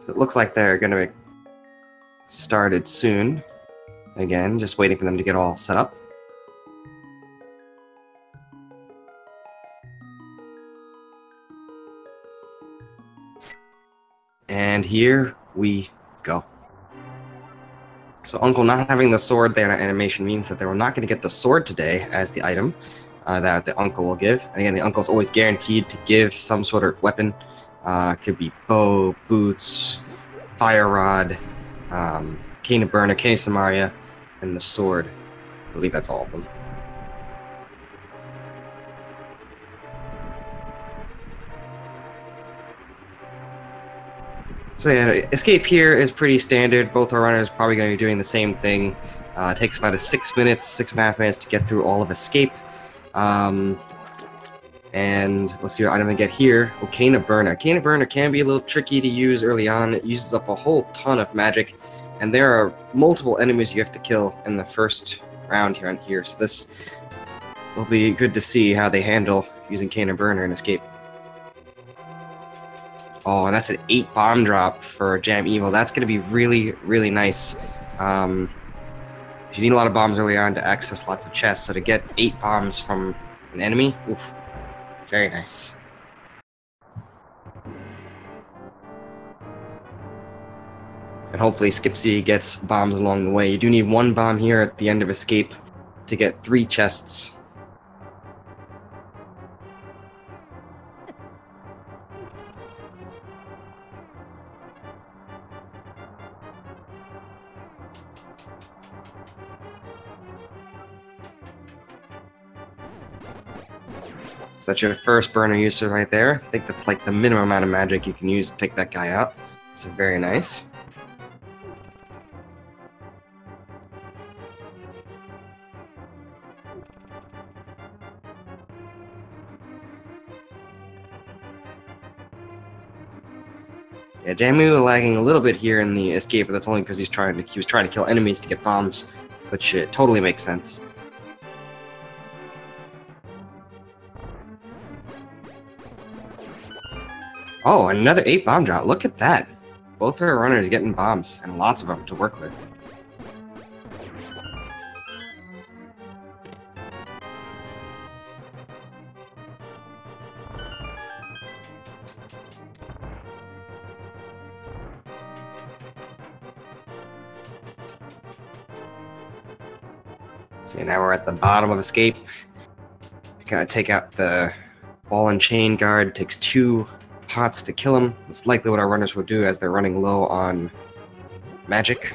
So it looks like they're going to be started soon. Again, just waiting for them to get all set up. And here we go. So Uncle not having the sword there in animation means that they were not going to get the sword today as the item that the Uncle will give. And again, the Uncle's always guaranteed to give some sort of weapon. Could be bow, boots, fire rod, cane of burner, cane of Samaria, and the sword. I believe that's all of them. So yeah, escape here is pretty standard. Both our runners are probably going to be doing the same thing. It takes about 6 minutes, 6.5 minutes to get through all of escape. And let's see what item they get here. Oh, cane of burner. Cane of burner can be a little tricky to use early on. It uses up a whole ton of magic, and there are multiple enemies you have to kill in the first round here. So this will be good to see how they handle using cane of burner in escape. Oh, and that's an 8 bomb drop for JamEvil. That's going to be really, really nice. You need a lot of bombs early on to access lots of chests, so to get 8 bombs from an enemy, oof, very nice. And hopefully Skipsy gets bombs along the way. You do need 1 bomb here at the end of escape to get 3 chests. So that's your first burner user right there. I think that's like the minimum amount of magic you can use to take that guy out. So very nice. Yeah, JamEvil lagging a little bit here in the escape, but that's only because he was trying to kill enemies to get bombs, which totally makes sense. Oh, another 8 bomb drop. Look at that. Both our runners getting bombs, and lots of them to work with. So now we're at the bottom of escape. Gotta take out the ball and chain guard. It takes 2 pots to kill him. It's likely what our runners will do as they're running low on magic.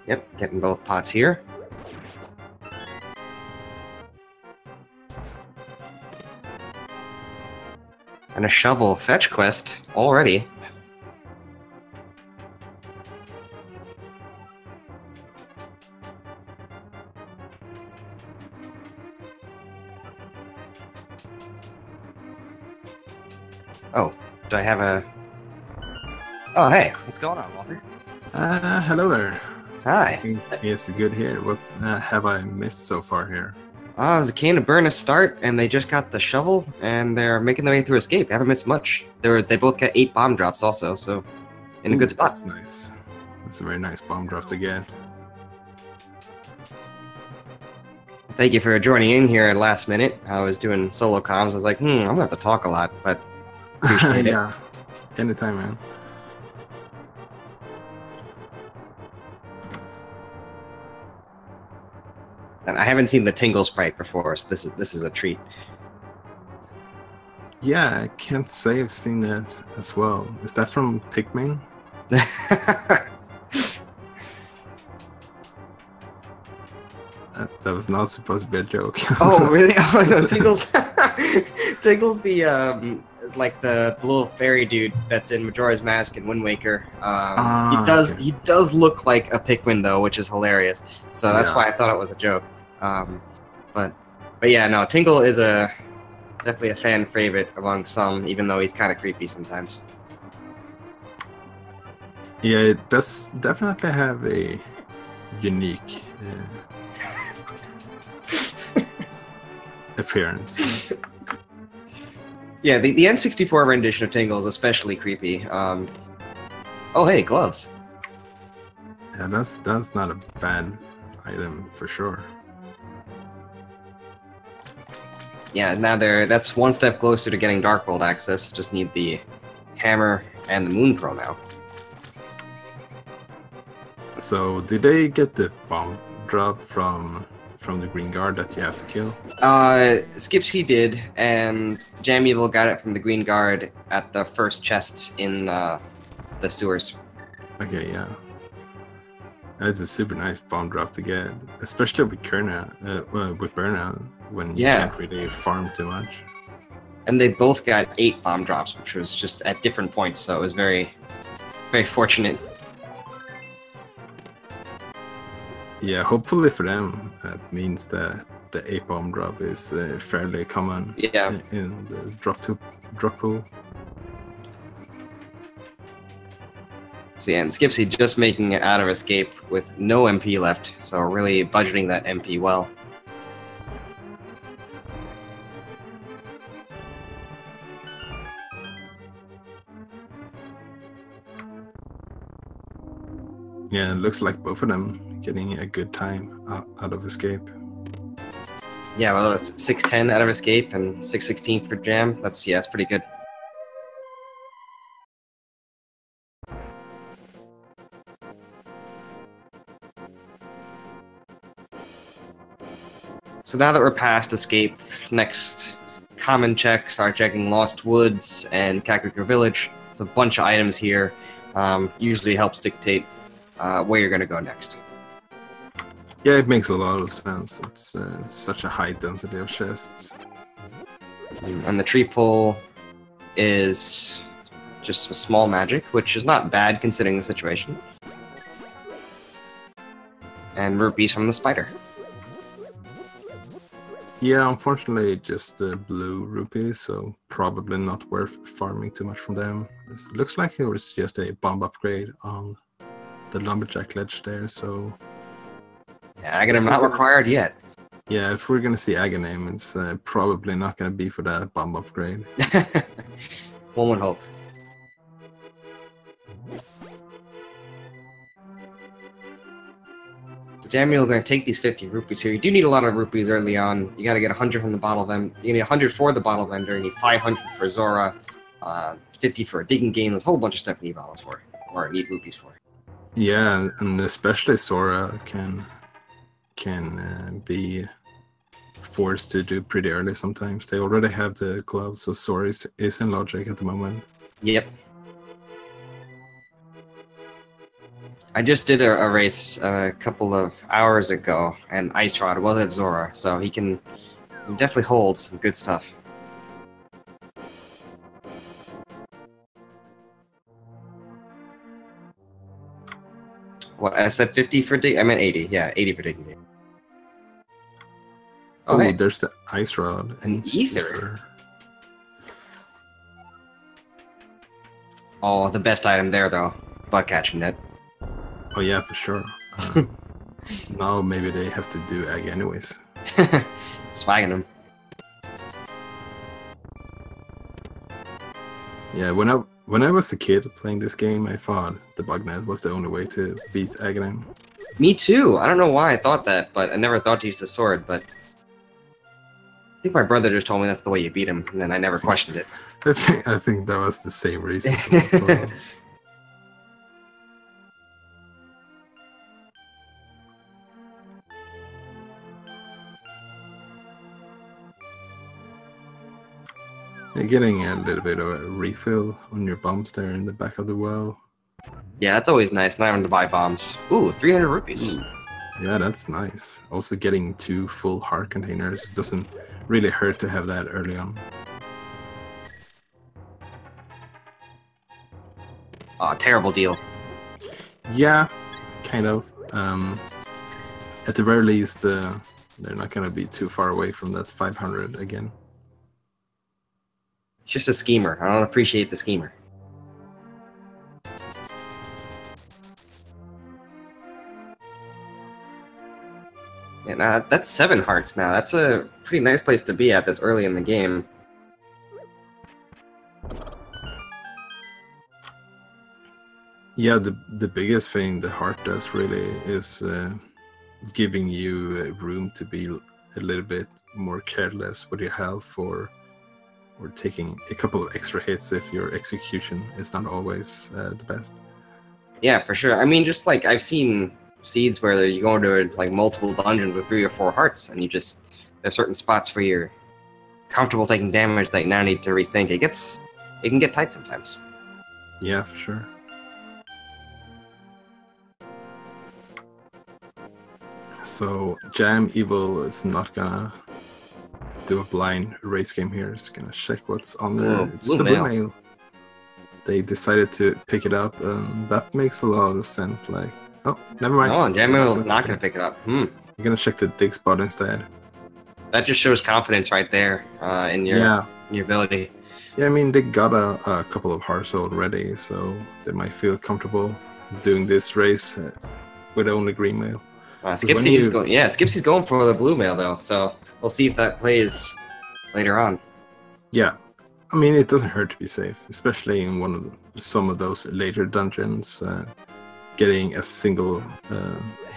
Yep, getting both pots here. And a shovel fetch quest already. Oh, do I have a... Oh, hey, what's going on, Walter? Hello there. Hi. It's good here. What have I missed so far here? It was a cane of burn to start, and they just got the shovel, and they're making their way through escape. Haven't missed much. They both got 8 bomb drops also, so in a good spot. That's nice. That's a very nice bomb drop to get. Thank you for joining in here at last minute. I was doing solo comms. I was like, I'm gonna have to talk a lot, but appreciate it. Yeah, anytime, man. And I haven't seen the Tingle sprite before, so this is a treat. Yeah, I can't say I've seen that as well. Is that from Pikmin? That was not supposed to be a joke. Oh, really? Oh, no, Tingle's Tingle's the like the little fairy dude that's in Majora's Mask and Wind Waker. He does look like a Pikmin though, which is hilarious. So that's why I thought it was a joke. But yeah, no, Tingle is definitely a fan favorite among some, even though he's kind of creepy sometimes. Yeah, it does definitely have a unique. appearance. Yeah, the N64 rendition of Tingle is especially creepy. Oh, hey, gloves. Yeah, that's not a bad item for sure. Yeah, now that's one step closer to getting Dark World access. Just need the hammer and the Moon Pearl now. So, did they get the bomb drop from the green guard that you have to kill? Skipsy did, and JamEvil got it from the green guard at the first chest in the sewers. Okay, yeah. It's a super nice bomb drop to get, especially with with Burnout, when you can't really farm too much. And they both got 8 bomb drops, which was just at different points, so it was very, very fortunate. Yeah, hopefully for them, that means that the 8 bomb drop is fairly common in the drop pool. So yeah, and Skipsy just making it out of Escape with no MP left, so really budgeting that MP well. Yeah, it looks like both of them getting a good time out of Escape. Yeah, well, it's 610 out of Escape and 616 for Jam. That's pretty good. So now that we're past Escape, next common check, start checking Lost Woods and Kakuku Village. It's a bunch of items here. Usually helps dictate where you're going to go next. Yeah, it makes a lot of sense. It's such a high density of chests. And the tree pull is just a small magic, which is not bad considering the situation. And rupees from the spider. Yeah, unfortunately, just blue rupees, so probably not worth farming too much from them. It looks like it was just a bomb upgrade on the lumberjack ledge there, so... Yeah, Aghanim not required yet. Yeah, if we're gonna see Aghanim, it's probably not gonna be for that bomb upgrade. One would hope. So JamEvil going to take these 50 rupees here. You do need a lot of rupees early on. You got to get 100 from the bottle vendor. You need 100 for the bottle vendor. You need 500 for Zora, 50 for a digging game. There's a whole bunch of stuff you need bottles for, or need rupees for. Yeah, and especially Zora can be forced to do pretty early sometimes. They already have the gloves, so Zora is in logic at the moment. Yep. I just did a race a couple of hours ago, and Ice Rod was at Zora, so he can definitely hold some good stuff. What, I said 50 for dig? I meant 80. Yeah, 80 for digging. Oh, hey. There's the Ice Rod. An ether. Oh, the best item there, though. Bug catching net. Oh yeah, for sure. Now maybe they have to do egg anyways. Swagging them. Yeah, when I was a kid playing this game, I thought the bug net was the only way to beat Aghanim. Me too. I don't know why I thought that, but I never thought to use the sword. But I think my brother just told me that's the way you beat him, and then I never questioned it. I think that was the same reason. You're getting a little bit of a refill on your bombs there in the back of the well. Yeah, that's always nice, not having to buy bombs. Ooh, 300 rupees. Yeah, that's nice. Also getting 2 full heart containers doesn't really hurt to have that early on. Oh, terrible deal. Yeah, kind of. At the very least, they're not going to be too far away from that 500 again. It's just a schemer. I don't appreciate the schemer. Yeah, And that's 7 hearts now. That's a pretty nice place to be at this early in the game. Yeah, the biggest thing the heart does really is giving you room to be a little bit more careless with your health, or taking a couple of extra hits if your execution is not always the best. Yeah, for sure. I mean, just like I've seen seeds where you go into like multiple dungeons with 3 or 4 hearts, and there's certain spots where you're comfortable taking damage that you now need to rethink. It can get tight sometimes. Yeah, for sure. So JamEvil is not gonna do a blind race game here. It's gonna check what's on there. Whoa, It's blue the blue mail. mail. They decided to pick it up, and that makes a lot of sense. Like, oh, never mind. No, JamEvil's not going to pick it up. I'm gonna check the dig spot instead. That just shows confidence right there in your ability. Yeah, I mean, they got a couple of hearts already, so they might feel comfortable doing this race with only green mail. Skipsy's going for the blue mail though, so we'll see if that plays later on. Yeah, I mean, it doesn't hurt to be safe, especially in some of those later dungeons. Getting a single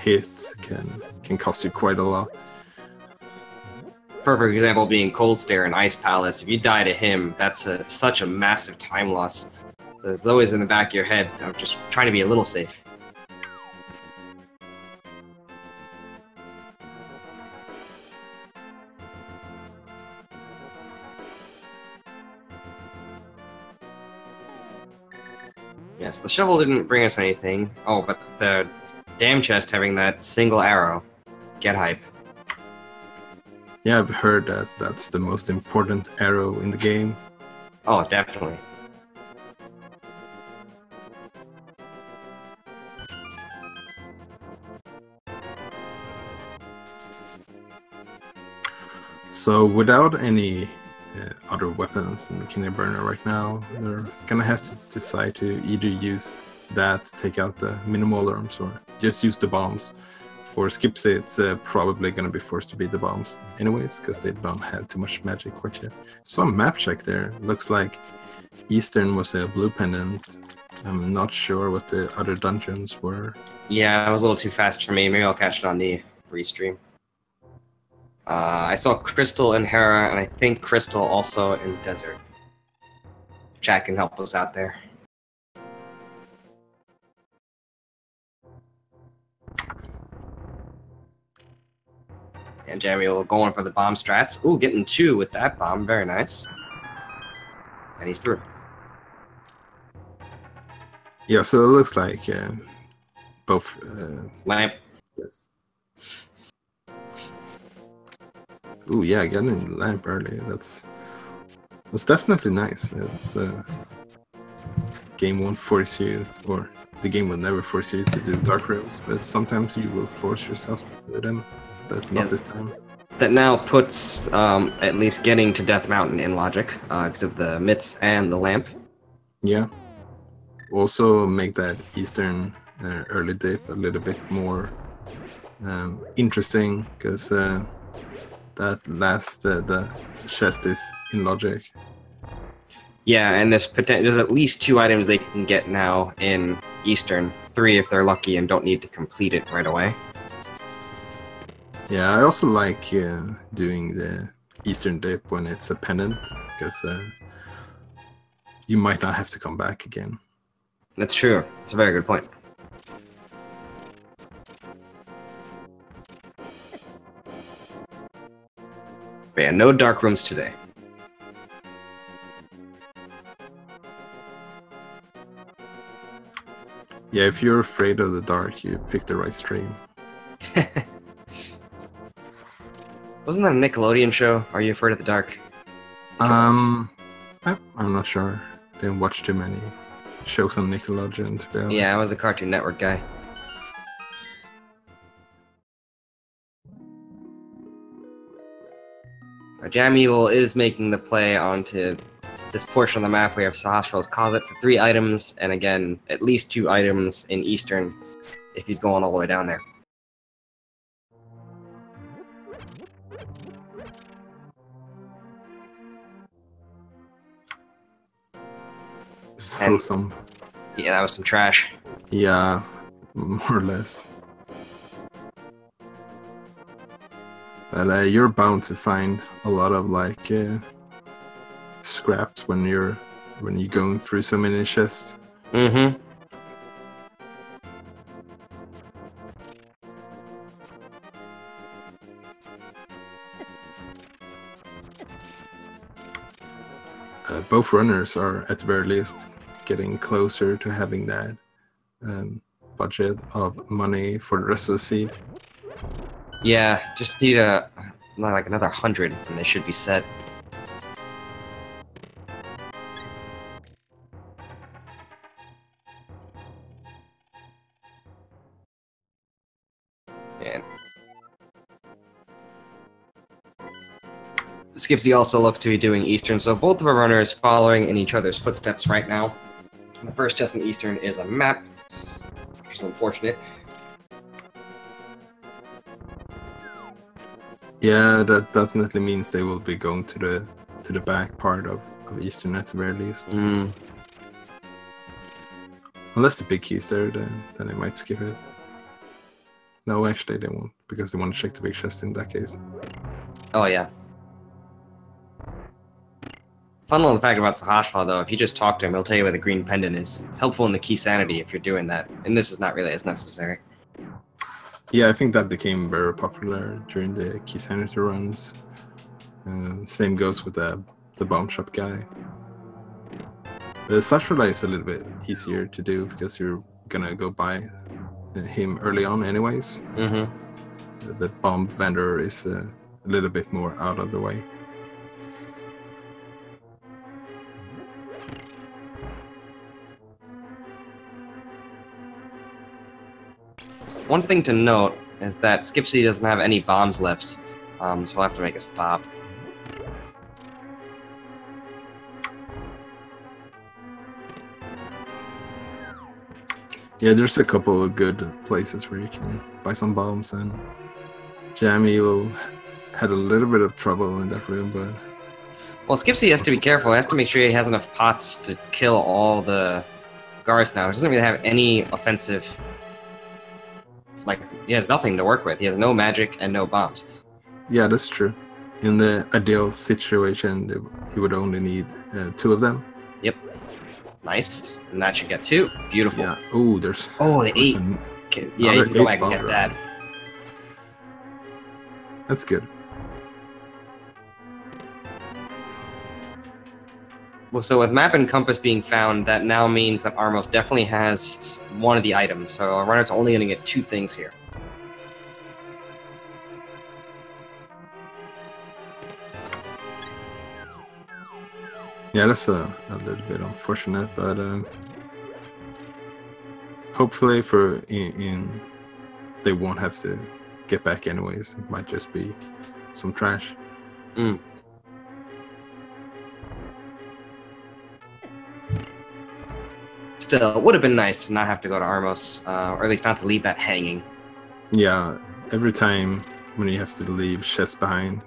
hit can cost you quite a lot. Perfect example being Cold Stare and Ice Palace. If you die to him, that's such a massive time loss. So it's always in the back of your head. I'm just trying to be a little safe. Yes, the shovel didn't bring us anything. Oh, but the dam chest having that single arrow. Get hype. Yeah, I've heard that that's the most important arrow in the game. Oh, definitely. So without any other weapons in the Kidney Burner right now, they're gonna have to decide to either use that, take out the minimal arms, or just use the bombs. For Skipsy, it's probably gonna be forced to be the bombs anyways, because they don't have too much magic quite yet. So a map check there. Looks like Eastern was a blue pendant. I'm not sure what the other dungeons were. Yeah, that was a little too fast for me. Maybe I'll catch it on the restream. I saw Crystal in Hera, and I think Crystal also in Desert. Chat can help us out there. And JamEvil going for the bomb strats. Ooh, getting 2 with that bomb. Very nice. And he's through. Yeah, so it looks like both... Lamp. Yes. Ooh, yeah, getting lamp early. That's definitely nice. It's game won't force you, or the game will never force you to do dark rooms, but sometimes you will force yourself to do them, but not this time. That now puts at least getting to Death Mountain in logic, because of the mitts and the lamp. Yeah. Also make that Eastern early dip a little bit more interesting, because that last the chest is in logic. Yeah, and there's at least 2 items they can get now in Eastern. 3 if they're lucky and don't need to complete it right away. Yeah, I also like doing the Eastern dip when it's a pendant, because you might not have to come back again. That's true. It's a very good point. But yeah, no dark rooms today. Yeah, if you're afraid of the dark, you pick the right stream. Wasn't that a Nickelodeon show? Are You Afraid of the Dark? I'm not sure. Didn't watch too many shows on Nickelodeon, to be honest. Yeah, I was a Cartoon Network guy. JamEvil is making the play onto this portion of the map. We have Sahasrar's Closet for 3 items, and again, at least 2 items in Eastern if he's going all the way down there. So And- some, Yeah, that was some trash. yeah, more or less. But you're bound to find a lot of like scraps when you're going through so many chests. Mm-hmm. Both runners are at the very least getting closer to having that budget of money for the rest of the seed. Yeah, just need like another 100, and they should be set. And Skipsy also looks to be doing Eastern, so both of our runners following in each other's footsteps right now. The first chest in Eastern is a map, which is unfortunate. Yeah, that definitely means they will be going to the back part of Eastern at the very least. Mm. Unless the big key's there, then they might skip it. No, actually they won't, because they want to check the big chest in that case. Oh yeah. Fun little fact about Sahashval, though, if you just talk to him, he'll tell you where the green pendant is. Helpful in the key sanity if you're doing that, and this is not really as necessary. Yeah, I think that became very popular during the key sanity runs. Same goes with the bomb shop guy. The slash relay is a little bit easier to do because you're gonna go by him early on anyways. Mm-hmm. The bomb vendor is a little bit more out of the way. One thing to note is that Skipsy doesn't have any bombs left, so we'll have to make a stop. Yeah, there's a couple of good places where you can buy some bombs, and JamEvil had a little bit of trouble in that room, but... Well, Skipsy has to be careful. He has to make sure he has enough pots to kill all the guards now. He doesn't really have any offensive... Like, he has nothing to work with. He has no magic and no bombs. Yeah, that's true. In the ideal situation, he would only need 2 of them. Yep. Nice. And that should get 2. Beautiful. Yeah. Oh, there's... Oh, the 8. Yeah, you can go back and get that. That's good. Well, so with map and compass being found, that now means that Armos definitely has one of the items. So our runner's only going to get 2 things here. Yeah, that's a little bit unfortunate, but hopefully they won't have to get back anyways. It might just be some trash. Mm. Still, it would have been nice to not have to go to Armos, or at least not to leave that hanging. Yeah, every time when you have to leave chests behind,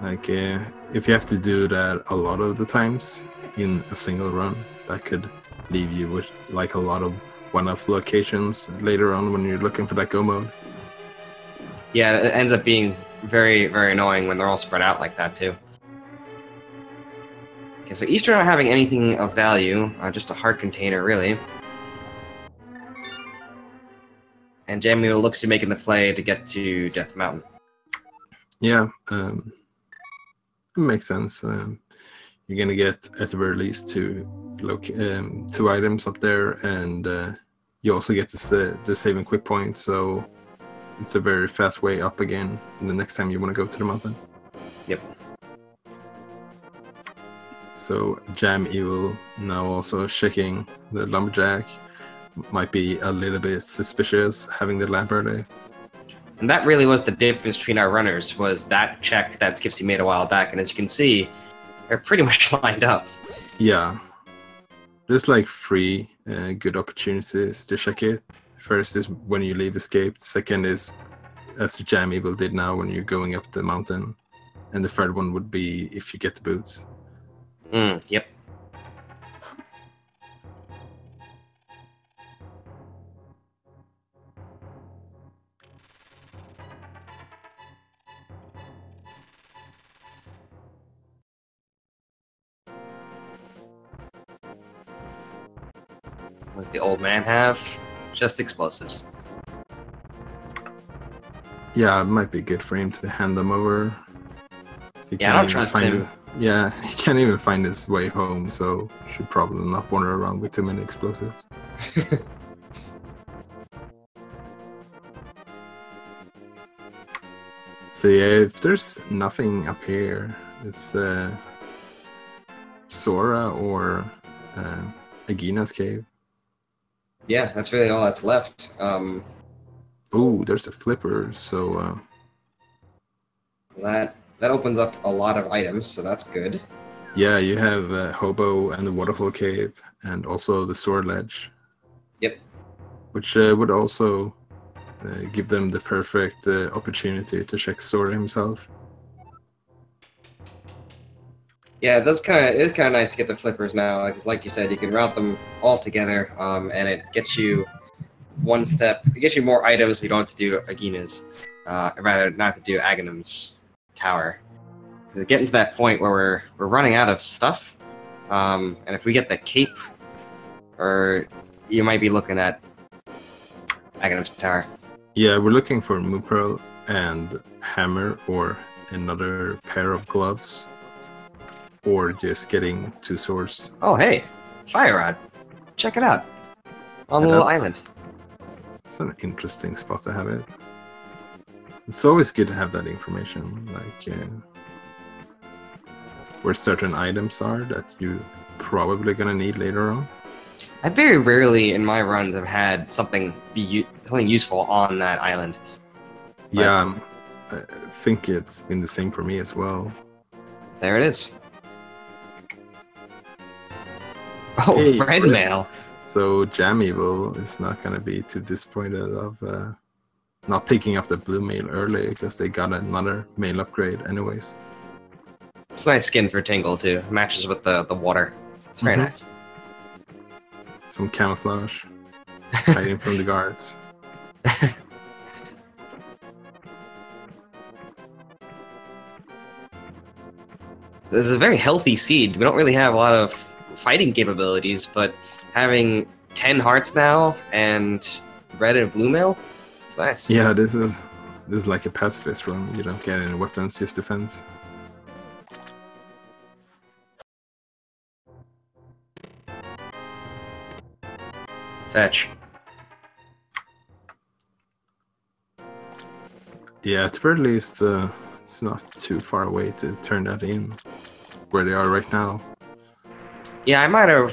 like if you have to do that a lot of the times in a single run, that could leave you with like a lot of one-off locations later on when you're looking for that go mode. Yeah, it ends up being very, very annoying when they're all spread out like that too. Okay, so Eastern not having anything of value, just a heart container, really. And JamEvil looks to be making the play to get to Death Mountain. Yeah, it makes sense. You're gonna get at the very least 2 items up there, and you also get the save and quick point, so it's a very fast way up again the next time you want to go to the mountain. Yep. So JamEvil now also checking the lumberjack. Might be a little bit suspicious having the lamp early. And that really was the difference between our runners, was that check that Skipsy made a while back, and as you can see, they're pretty much lined up. Yeah. There's like 3 good opportunities to check it. First is when you leave escape. Second is, as JamEvil did now, when you're going up the mountain. And the third one would be if you get the boots. Yep. What does the old man have? Just explosives. Yeah, it might be good for him to hand them over. Yeah, I don't trust him. Yeah, he can't even find his way home, so should probably not wander around with too many explosives. So yeah, if there's nothing up here, it's Sora or Agina's cave. Yeah, that's really all that's left. Oh, there's a flipper, so that opens up a lot of items, so that's good. yeah, you have Hobo and the Waterfall Cave, and also the Sword Ledge. Yep. Which would also give them the perfect opportunity to check Sora himself. Yeah, it is kind of nice to get the flippers now, because like you said, you can route them all together, and it gets you one step. It gets you more items, so you don't have to do Agina's, rather not to do Aghanim's tower. Because getting to that point where we're running out of stuff, and if we get the cape, or you might be looking at Aghanim's tower. Yeah, we're looking for Moon Pearl and Hammer, or another pair of gloves, or just getting 2 swords. Oh, hey, Fire Rod. Check it out. On the little island. It's an interesting spot to have it. It's always good to have that information, like where certain items are that you probably gonna need later on. I very rarely in my runs have had something something useful on that island. But yeah, I think it's been the same for me as well. There it is. Oh, hey, friend mail. So JamEvil is not gonna be too disappointed of not picking up the blue mail early, because they got another mail upgrade anyways. It's a nice skin for Tingle too. It matches with the water. It's very nice. Some camouflage, hiding from the guards. This is a very healthy seed. We don't really have a lot of fighting capabilities, but having 10 hearts now and red and blue mail, it's nice. Yeah, this is like a pacifist run. You don't get any weapons, just defense. Fetch. Yeah, at the very least, it's not too far away to turn that in, where they are right now. Yeah, I might have,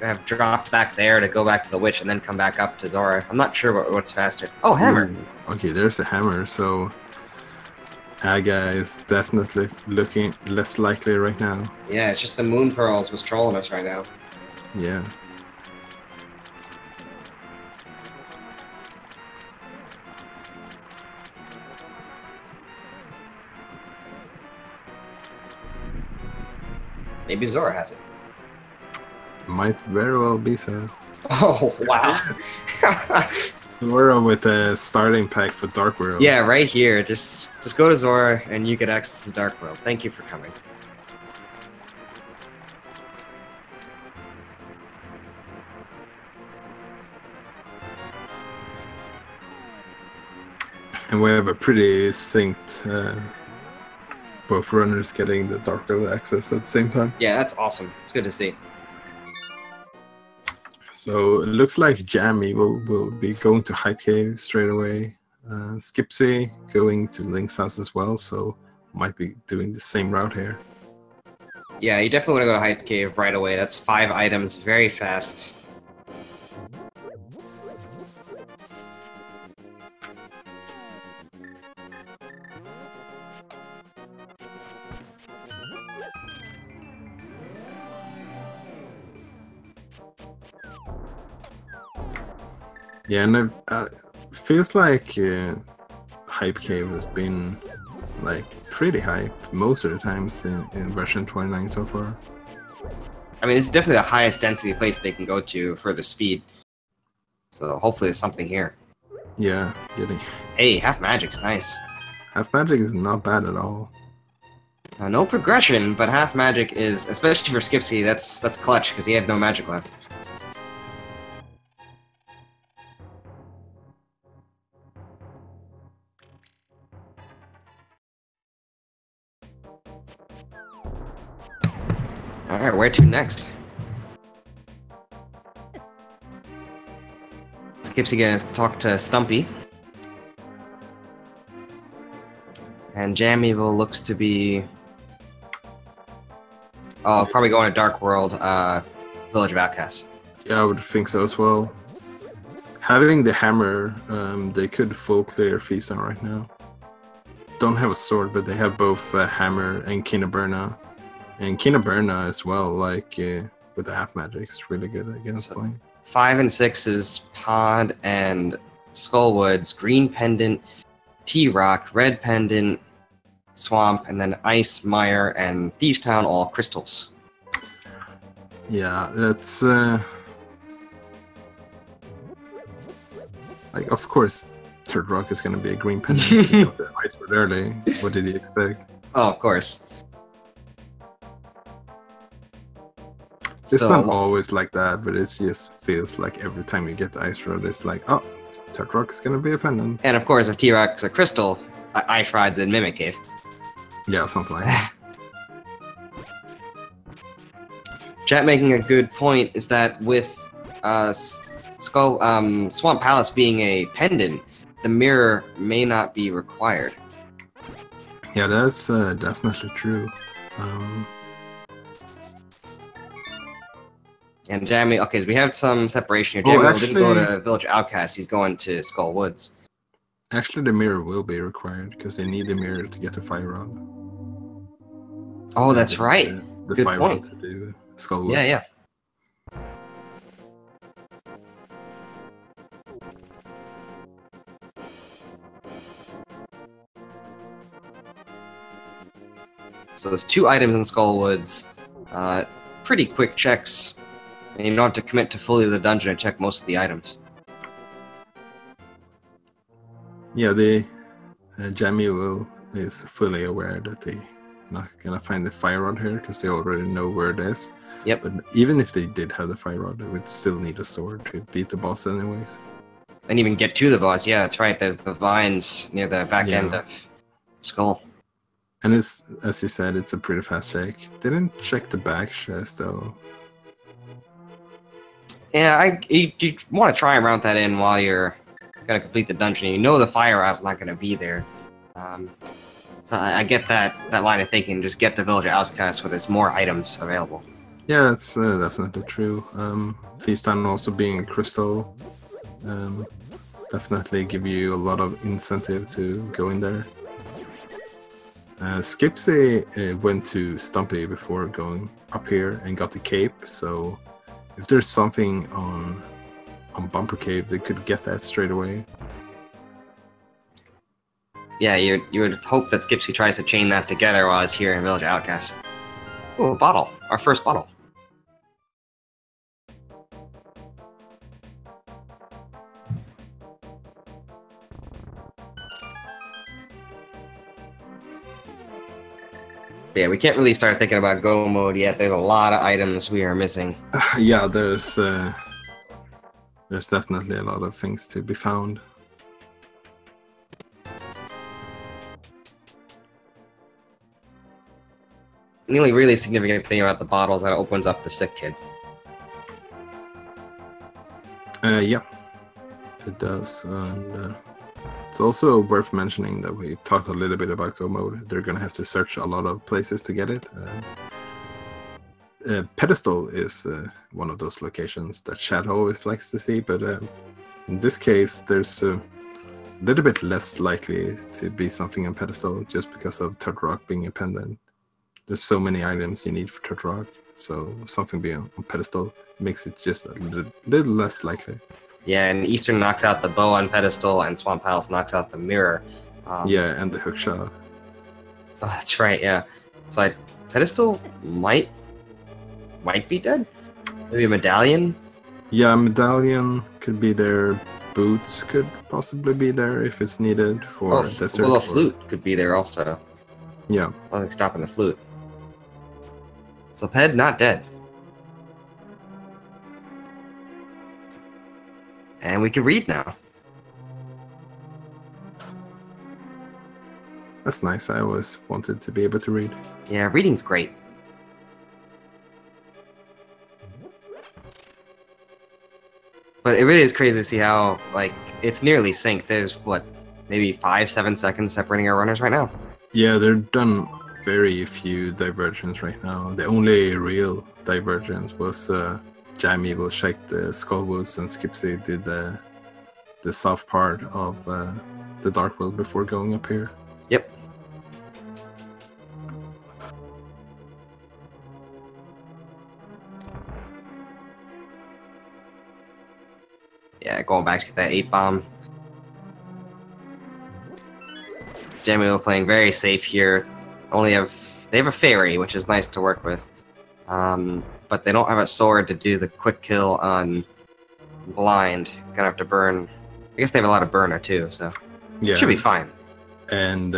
have dropped back there to go back to the witch and then come back up to Zora. I'm not sure what's faster. Oh, hammer! Ooh, okay, there's a hammer, so Aga is definitely looking less likely right now. Yeah, it's just the Moon Pearls was trolling us right now. Yeah. Maybe Zora has it. Might very well be so. Oh, wow. Zora with a starting pack for Dark World. Yeah, right here. Just go to Zora and you get access to Dark World. Thank you for coming. And we have a pretty synced both runners getting the Dark World access at the same time. Yeah, that's awesome. It's good to see. So it looks like JamEvil will be going to Hype Cave straight away. Skipsy going to Link's house as well, so might be doing the same route here. Yeah, you definitely want to go to Hype Cave right away. That's 5 items very fast. Yeah, and feels like Hype Cave has been like pretty hype most of the times in version 29 so far. I mean, it's definitely the highest density place they can go to for the speed. So hopefully there's something here. Yeah, getting. Hey, half magic's nice. Half magic is not bad at all. No progression, but half magic is, especially for Skipsy, that's clutch because he had no magic left. Alright, where to next? Skipsy gonna talk to Stumpy. And JamEvil looks to be... Oh, probably going to Dark World, Village of Outcasts. Yeah, I would think so as well. Having the hammer, they could full clear Feaston right now. Don't have a sword, but they have both hammer and Kinaberna. And Kinaberna as well, like with the half magic, it's really good against playing. 5 and 6 is Pod and Skullwoods, Green Pendant, T-Rock, Red Pendant, Swamp, and then Ice, Mire, and Thieves Town, all crystals. Yeah, that's like, of course, Third Rock is going to be a green pendant. He got the ice word early. What did he expect? Oh, of course. It's not always like that, but it just feels like every time you get the ice rod, it's like, oh, Third Rock is going to be a pendant. And of course, if T-Rock's a crystal, Ice Rod's in Mimic Cave. Yeah, something like that. Jet making a good point is that with Swamp Palace being a pendant, the mirror may not be required. Yeah, that's definitely true. And JamEvil, okay, so we have some separation here. JamEvil didn't go to Village Outcast, he's going to Skull Woods. Actually, the mirror will be required, because they need the mirror to get the fire rod. Oh, that's right. The good fire point. rod to do Skull Woods. Yeah, yeah. So there's 2 items in Skull Woods. Pretty quick checks. And you don't have to commit to fully the dungeon and check most of the items. Yeah, the JamEvil is fully aware that they're not gonna find the fire rod here because they already know where it is. Yep. But even if they did have the fire rod, they would still need a sword to beat the boss anyways. And even get to the boss. Yeah, that's right. There's the vines near the back end of Skull. And it's, as you said, it's a pretty fast check. Didn't check the back chest though. Yeah, you want to try and route that in while you're gonna complete the dungeon. You know the fire rod's not gonna be there. So I get that line of thinking. Just get to Village of Outcasts where there's more items available. Yeah, that's definitely true. Feaston also being crystal, definitely give you a lot of incentive to go in there. Skipsy went to Stumpy before going up here and got the cape, so if there's something on Bumper Cave, they could get that straight away. Yeah, you would hope that Skipsy tries to chain that together while it's here in Village of Outcasts. Oh, a bottle. Our first bottle. Yeah, we can't really start thinking about go mode yet. There's a lot of items we are missing. Yeah, there's definitely a lot of things to be found. The only really significant thing about the bottle is that it opens up the sick kid. Yeah, it does. And it's also worth mentioning that we talked a little bit about Go Mode. They're going to have to search a lot of places to get it. Pedestal is one of those locations that Chad always likes to see, but in this case, there's a little bit less likely to be something on Pedestal just because of Third Rock being a pendant. There's so many items you need for Third Rock, so something being on Pedestal makes it just a little less likely. Yeah, and Eastern knocks out the bow on Pedestal, and Swamp Palace knocks out the mirror. Yeah, and the hookshot. Oh, that's right, yeah. So Pedestal might be dead? Maybe a medallion? Yeah, medallion could be there. Boots could possibly be there if it's needed for desert. Well, a flute could be there also. Yeah. Nothing stopping the flute. So Ped, not dead. And we can read now. That's nice. I always wanted to be able to read. Yeah, reading's great. But it really is crazy to see how, like, it's nearly synced. There's, what, maybe 5-7 seconds separating our runners right now? Yeah, they're done very few divergence right now. The only real divergence was JamEvil checked the Skullwoods and Skipsy did the south part of the Dark World before going up here. Yep. Yeah, going back to that 8-bomb. JamEvil playing very safe here. They have a fairy, which is nice to work with. But they don't have a sword to do the quick kill on blind. Gonna have to burn. I guess they have a lot of burner too, so Yeah, should be fine. And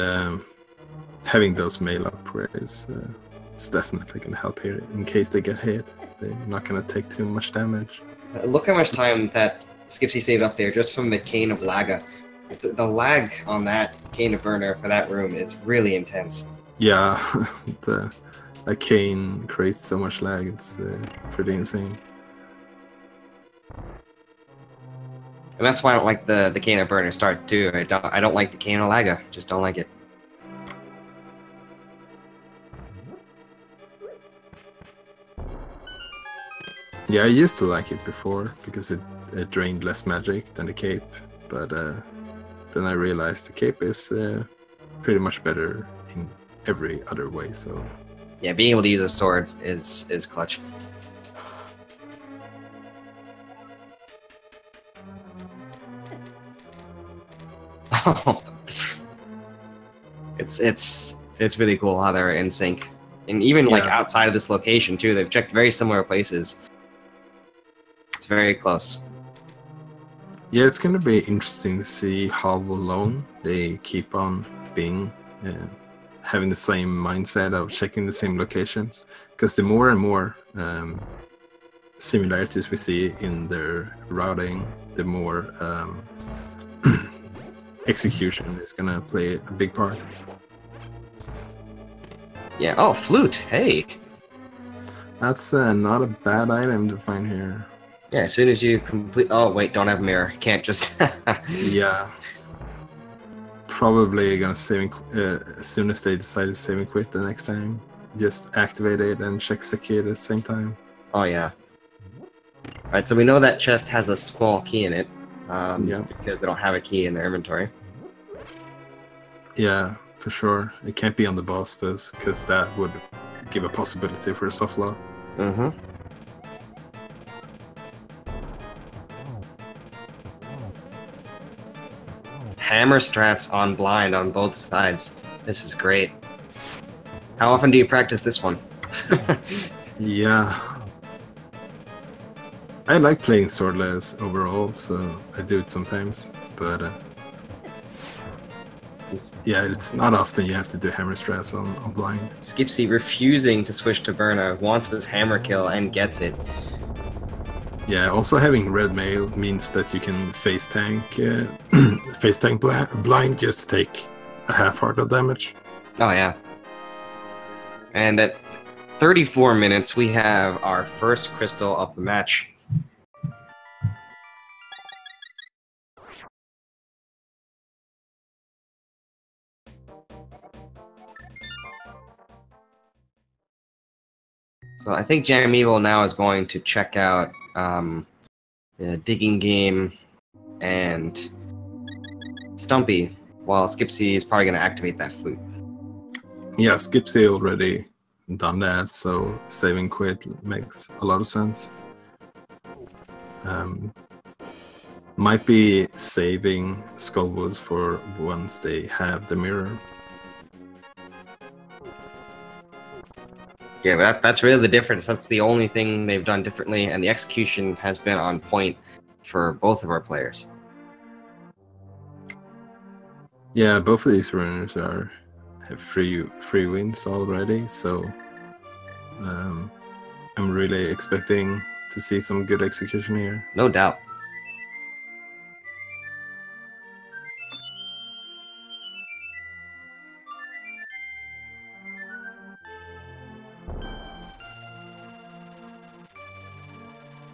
having those mail upgrades is definitely gonna help here in case they get hit. They're not gonna take too much damage. Look how much time that Skipsy saved up there just from the Cane of Laga. The lag on that Cane of Burner for that room is really intense. Yeah, a cane creates so much lag, it's pretty insane. And that's why I don't like the Cane of Burner starts too. I don't like the Cane of Laga. Just don't like it. Yeah, I used to like it before because it drained less magic than the cape, but then I realized the cape is pretty much better in every other way. So yeah, being able to use a sword is clutch. It's really cool how they're in sync, and even like outside of this location too. They've checked very similar places. It's very close. Yeah, it's gonna be interesting to see how long they keep on being having the same mindset of checking the same locations. Because the more and more similarities we see in their routing, the more execution is gonna play a big part. Yeah. Oh, flute. Hey. That's not a bad item to find here. Yeah. As soon as you complete. Oh wait, don't have mirror. Can't just. Yeah. Probably gonna save as soon as they decide to save and quit the next time. Just activate it and check secure at the same time. Oh yeah. All right. So we know that chest has a small key in it. Yeah. Because they don't have a key in their inventory. Yeah, for sure. It can't be on the boss because that would give a possibility for a soft lock. Mm-hmm. Hammer strats on blind on both sides. This is great. How often do you practice this one? Yeah. I like playing swordless overall, so I do it sometimes, but yeah, it's not often you have to do hammer strats on blind. Skipsy refusing to switch to Berna, wants this hammer kill and gets it. Yeah, also having red mail means that you can face tank blind just to take a half heart of damage. Oh yeah. And at 34 minutes, we have our first crystal of the match. So I think JamEvil now is going to check out the digging game and Stumpy, while Skipsy is probably going to activate that flute. Yeah, Skipsy already done that, so saving quit makes a lot of sense. Might be saving Skullwoods for once they have the mirror. Yeah, but that's really the difference. That's the only thing they've done differently, and the execution has been on point for both of our players. Yeah, both of these runners have free wins already, so I'm really expecting to see some good execution here. No doubt.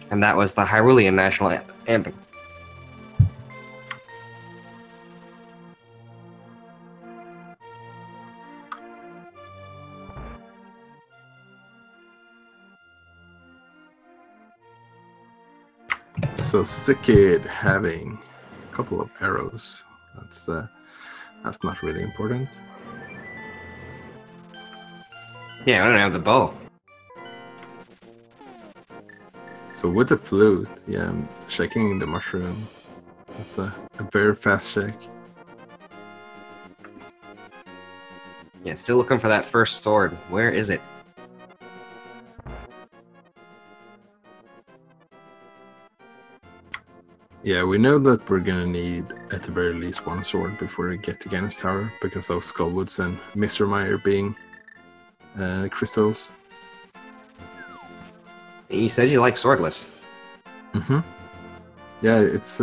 And that was the Hyrulean national anthem. So Stickit having a couple of arrows. That's not really important. Yeah, I don't have the bow. So with the flute, yeah, I'm shaking the mushroom. It's a very fast shake. Yeah, still looking for that first sword. Where is it? Yeah, we know that we're gonna need at the very least one sword before we get to Ganon's Tower because of Skullwoods and Mr. Meyer being crystals. You said you like swordless. Mm-hmm. Yeah, it's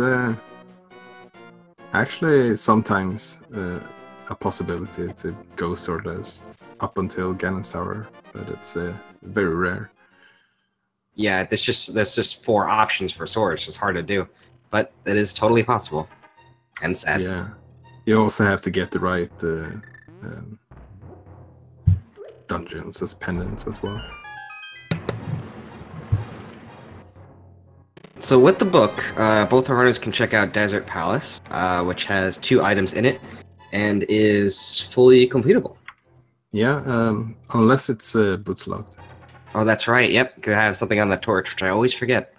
actually sometimes a possibility to go swordless up until Ganon's Tower, but it's very rare. Yeah, there's just 4 options for swords. It's hard to do, but it is totally possible. And sad. Yeah, you also have to get the right dungeons as pendants as well. So with the book, both our runners can check out Desert Palace, which has 2 items in it, and is fully completable. Yeah, unless it's boots locked. Oh, that's right. Yep, could have something on the torch, which I always forget.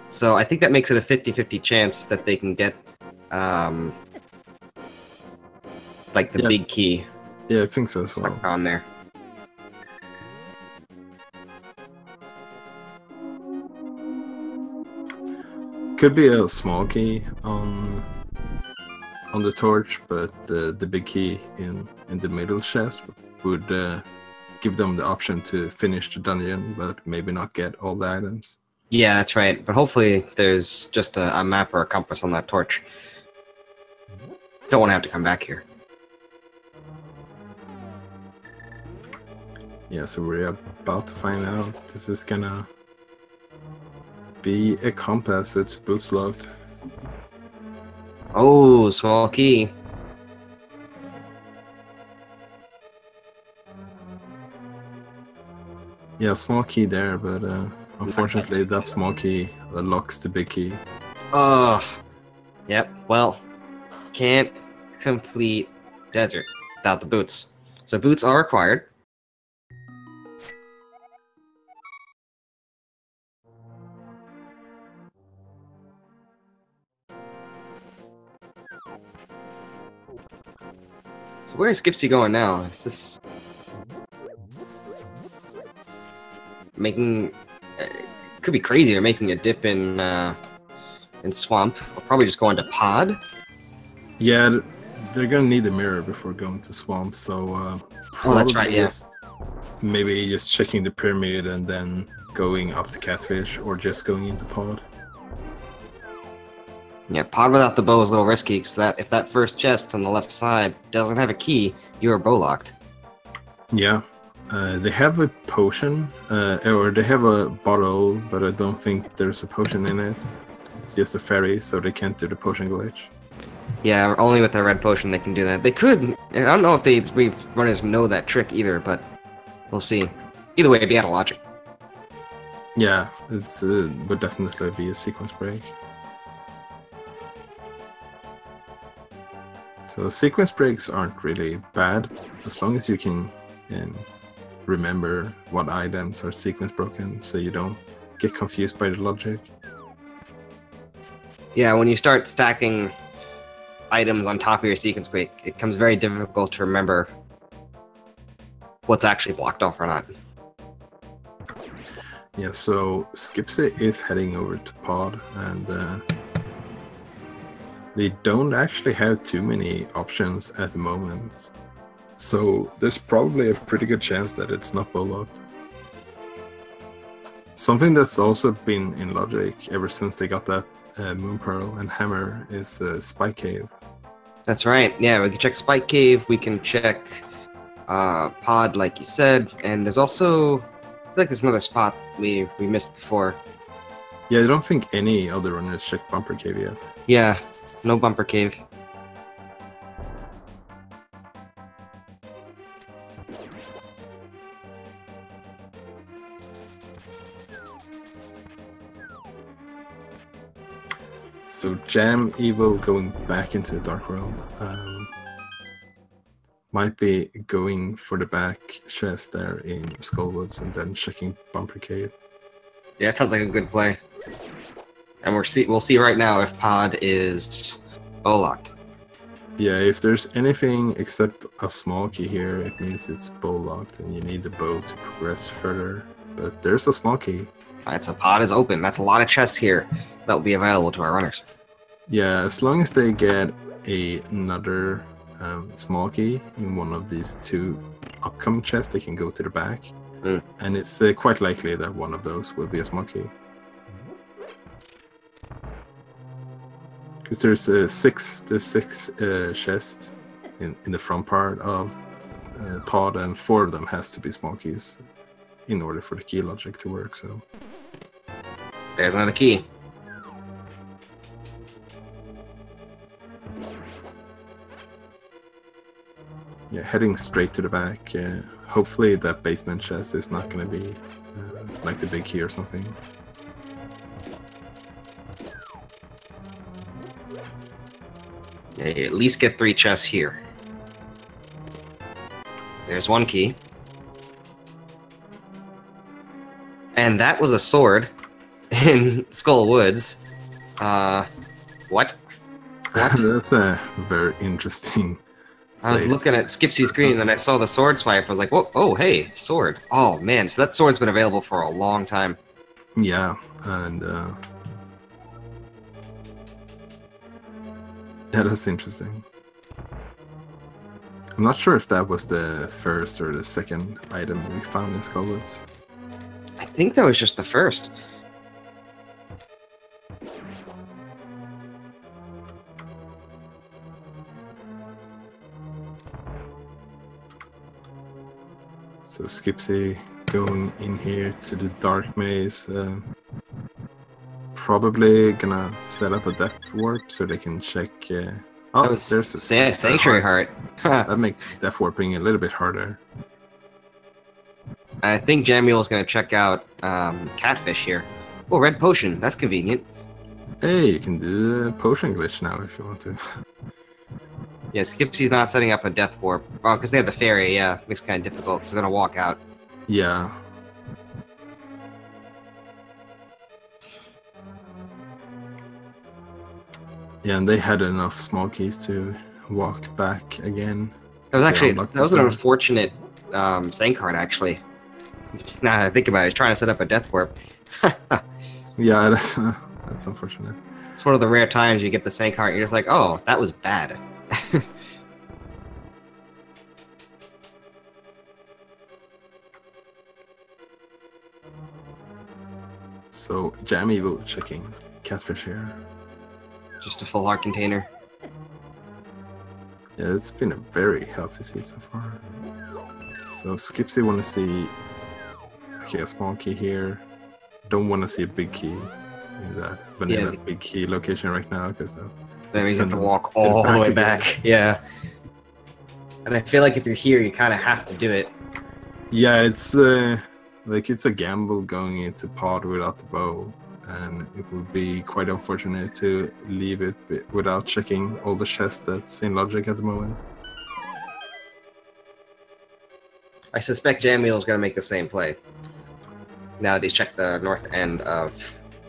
So I think that makes it a 50-50 chance that they can get, like the big key. Yeah, I think so as well. Stuck on there. Could be a small key on the torch, but the big key in the middle chest would give them the option to finish the dungeon, but maybe not get all the items. Yeah, that's right. But hopefully there's just a map or a compass on that torch. Don't want to have to come back here. Yeah, so we're about to find out. This is gonna be a compass, so it's boots locked. Oh, small key. Yeah, small key there, but unfortunately that small key locks the big key. Ugh. Yep, well, can't complete desert without the boots. So boots are required. So where is Skipsy going now? Is this making? Could be crazy or making a dip in swamp. Or probably just going to pod. Yeah, they're gonna need a mirror before going to swamp. So oh, that's right. Yeah. Maybe just checking the pyramid and then going up to Catfish, or just going into pod. Yeah, pod without the bow is a little risky, because if that first chest on the left side doesn't have a key, you are bow locked. Yeah, they have a potion, or they have a bottle, but I don't think there's a potion in it. It's just a fairy, so they can't do the potion glitch. Yeah, only with their red potion they can do that. They could. I don't know if we runners know that trick either, but we'll see. Either way, it'd be out of logic. Yeah, it would definitely be a sequence break. So sequence breaks aren't really bad, as long as you can remember what items are sequence broken, so you don't get confused by the logic. Yeah, when you start stacking items on top of your sequence break, it becomes very difficult to remember what's actually blocked off or not. Yeah, so Skipsy is heading over to pod, and they don't actually have too many options at the moment. So there's probably a pretty good chance that it's not bow locked. Something that's also been in logic ever since they got that Moon Pearl and Hammer is Spike Cave. That's right. Yeah, we can check Spike Cave, we can check pod like you said, and there's also, I feel like there's another spot we missed before. Yeah, I don't think any other runners checked Bumper Cave yet. Yeah, no bumper cave. So JamEvil going back into the Dark World. Might be going for the back chest there in Skullwoods and then checking Bumper Cave. Yeah, it sounds like a good play. And we'll see right now if Pod is bow locked. Yeah, if there's anything except a small key here, it means it's bow locked and you need the bow to progress further. But there's a small key. Alright, so Pod is open. That's a lot of chests here that will be available to our runners. Yeah, as long as they get another small key in one of these two upcoming chests, they can go to the back. And it's quite likely that one of those will be a small key. Because there's six chests in the front part of Pod, and 4 of them has to be small keys in order for the key logic to work. So there's another key. Yeah, heading straight to the back. Hopefully that basement chest is not going to be like the big key or something. Yeah, you at least get 3 chests here. There's 1 key. And that was a sword in Skull Woods. What? That's a very interesting. I was looking at Skipsy's screen and then I saw the sword swipe. I was like, whoa, oh, hey, sword. Oh, man, so that sword's been available for a long time. Yeah, and yeah, that's interesting. I'm not sure if that was the first or the second item we found in Skullwoods. I think that was just the first. So Skipsy going in here to the dark maze. Probably gonna set up a death warp so they can check. Oh, there's a Sanctuary Heart. That makes death warping a little bit harder. I think JamEvil is gonna check out Catfish here. Oh, red potion. That's convenient. Hey, you can do the potion glitch now if you want to. Yeah, Skipsy's not setting up a death warp. Oh, because they have the fairy, yeah. Makes it kind of difficult, so they're gonna walk out. Yeah. Yeah, and they had enough small keys to walk back again. That was an unfortunate Sang card, actually. Now that I think about it, I was trying to set up a death warp. Yeah, that's unfortunate. It's one of the rare times you get the Sang card, and you're just like, oh, that was bad. So JamEvil checking Catfish here. Just a full heart container. Yeah, it's been a very healthy season so far. So Skipsy want to see a small key here. Don't want to see a big key in that vanilla big key location right now because that means you have to walk all the way back. Yeah. And I feel like if you're here, you kind of have to do it. Yeah, it's like it's a gamble going into Pod without the bow, and it would be quite unfortunate to leave it without checking all the chests that's in logic at the moment. I suspect JamEvil is going to make the same play. Now that he's checked the north end of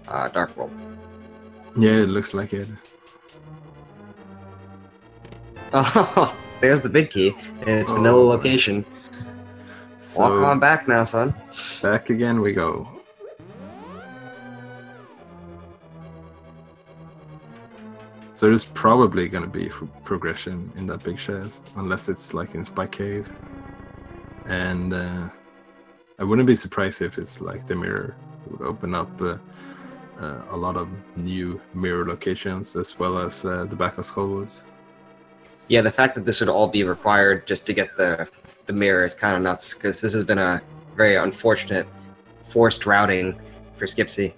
Dark World. Yeah, it looks like it. Oh, there's the big key, and it's vanilla location. So, walk on back now, son. Back again we go. So there's probably going to be progression in that big chest, unless it's like in Spike Cave. And I wouldn't be surprised if it's like the mirror would open up a lot of new mirror locations, as well as the back of Skullwoods. Yeah, the fact that this would all be required just to get the mirror is kind of nuts, because this has been a very unfortunate forced routing for Skipsy.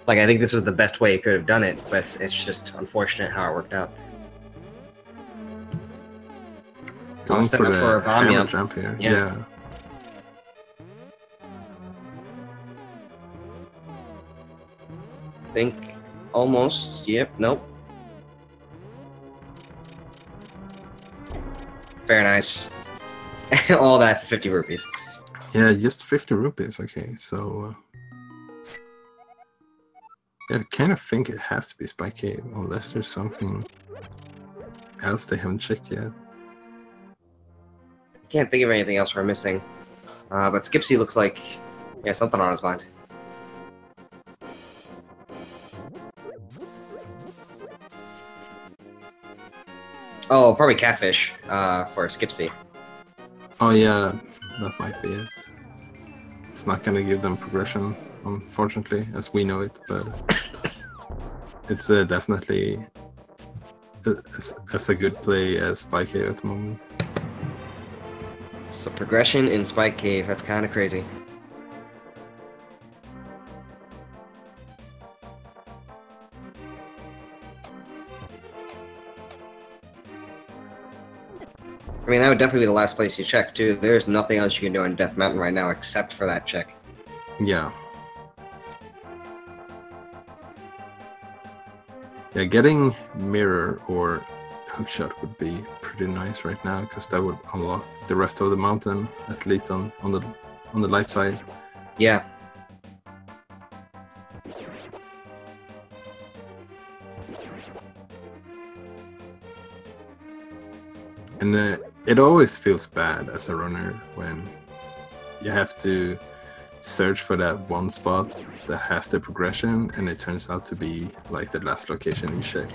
Like, I think this was the best way he could have done it, but it's just unfortunate how it worked out. Going Setting for up the a bomb hammer jump. jump here. Yeah. Yeah. I think almost. Yep. Nope. Very nice. All that for 50 rupees. Yeah, just 50 rupees. Okay, so yeah, I kind of think it has to be Spike Cave, unless there's something else they haven't checked yet. Can't think of anything else we're missing. But Skipsy looks like he has something on his mind. Oh, probably Catfish for Skipsy. Oh yeah, that might be it. It's not gonna give them progression, unfortunately, as we know it, but it's definitely as a good play as Spike Cave at the moment. So progression in Spike Cave, that's kind of crazy. I mean, that would definitely be the last place you check, too. There's nothing else you can do on Death Mountain right now except for that check. Yeah. Yeah, getting Mirror or Hookshot would be pretty nice right now, because that would unlock the rest of the mountain, at least on the light side. Yeah. And it always feels bad as a runner when you have to search for that one spot that has the progression, and it turns out to be like the last location you check.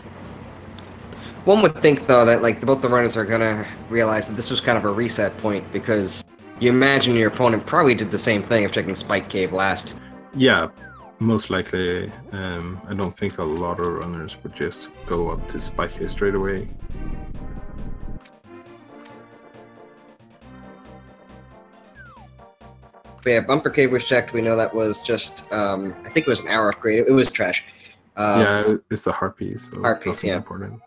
One would think, though, that like both the runners are gonna realize that this was kind of a reset point, because you imagine your opponent probably did the same thing of checking Spike Cave last. Yeah, most likely. I don't think a lot of runners would just go up to Spike Cave straight away. But yeah, Bumper Cave was checked. We know that was just, I think it was an hour upgrade. It was trash. Yeah, it's a heart piece. So heart piece, yeah. Important.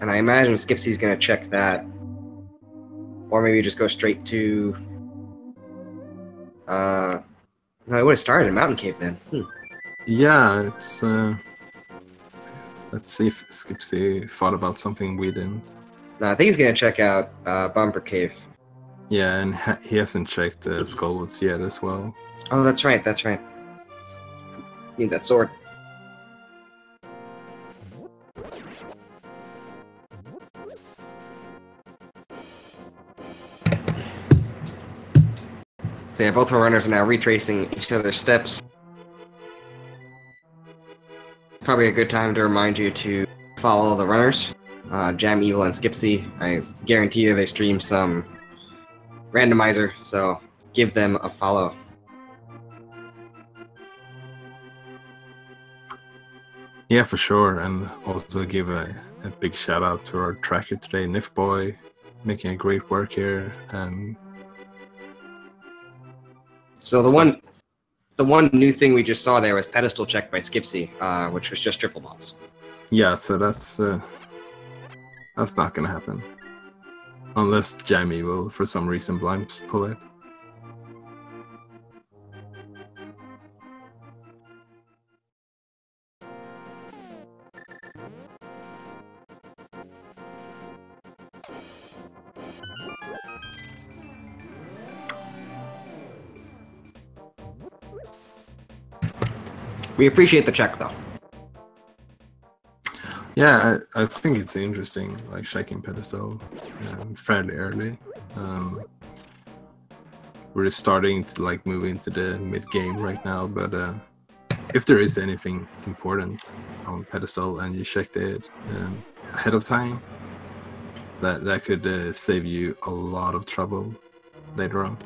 And I imagine Skipsy's gonna check that. Or maybe just go straight to... no, I would have started in Mountain Cave then. Yeah, it's... let's see if Skipsy thought about something we didn't. No, I think he's gonna check out Bumper Cave. Yeah, and he hasn't checked Skullwoods yet as well. Oh, that's right, that's right. Need that sword. So yeah, both our runners are now retracing each other's steps. Probably a good time to remind you to follow the runners. JamEvil and Skipsy. I guarantee you they stream some Randomizer, so give them a follow. Yeah, for sure, and also give a big shout out to our tracker today, Nifboy, making a great work here. And so the one new thing we just saw there was pedestal check by Skipsy, which was just triple bombs. Yeah, so that's not gonna happen unless JamEvil for some reason blinds pull it. We appreciate the check, though. Yeah, I think it's interesting, like checking pedestal fairly early. We're starting to like move into the mid game right now, but if there is anything important on pedestal and you checked it ahead of time, that could save you a lot of trouble later on.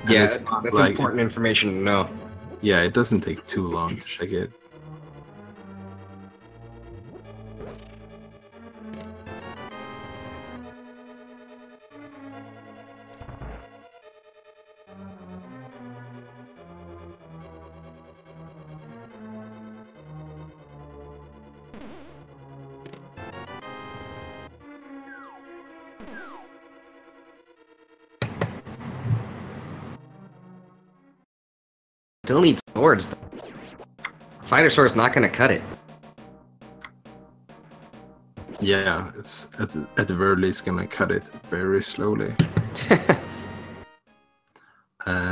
And yeah, that's like, important information to know. Yeah, it doesn't take too long to check it. Still need swords, though. Fighter sword's not gonna cut it. Yeah, it's at the very least gonna cut it very slowly.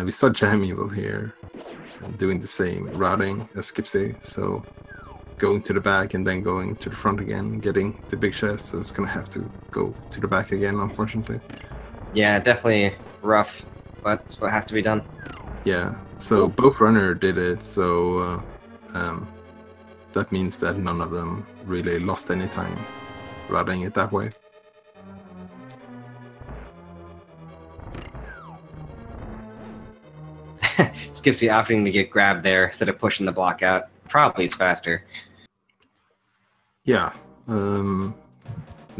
We saw JamEvil here doing the same routing as Skipsy, so going to the back and then going to the front again, getting the big chest, so it's gonna have to go to the back again, unfortunately. Yeah, definitely rough, but it's what has to be done. Yeah, so both runner did it, so that means that none of them really lost any time routing it that way. Skipsy opting to get grabbed there instead of pushing the block out. Probably is faster. Yeah, the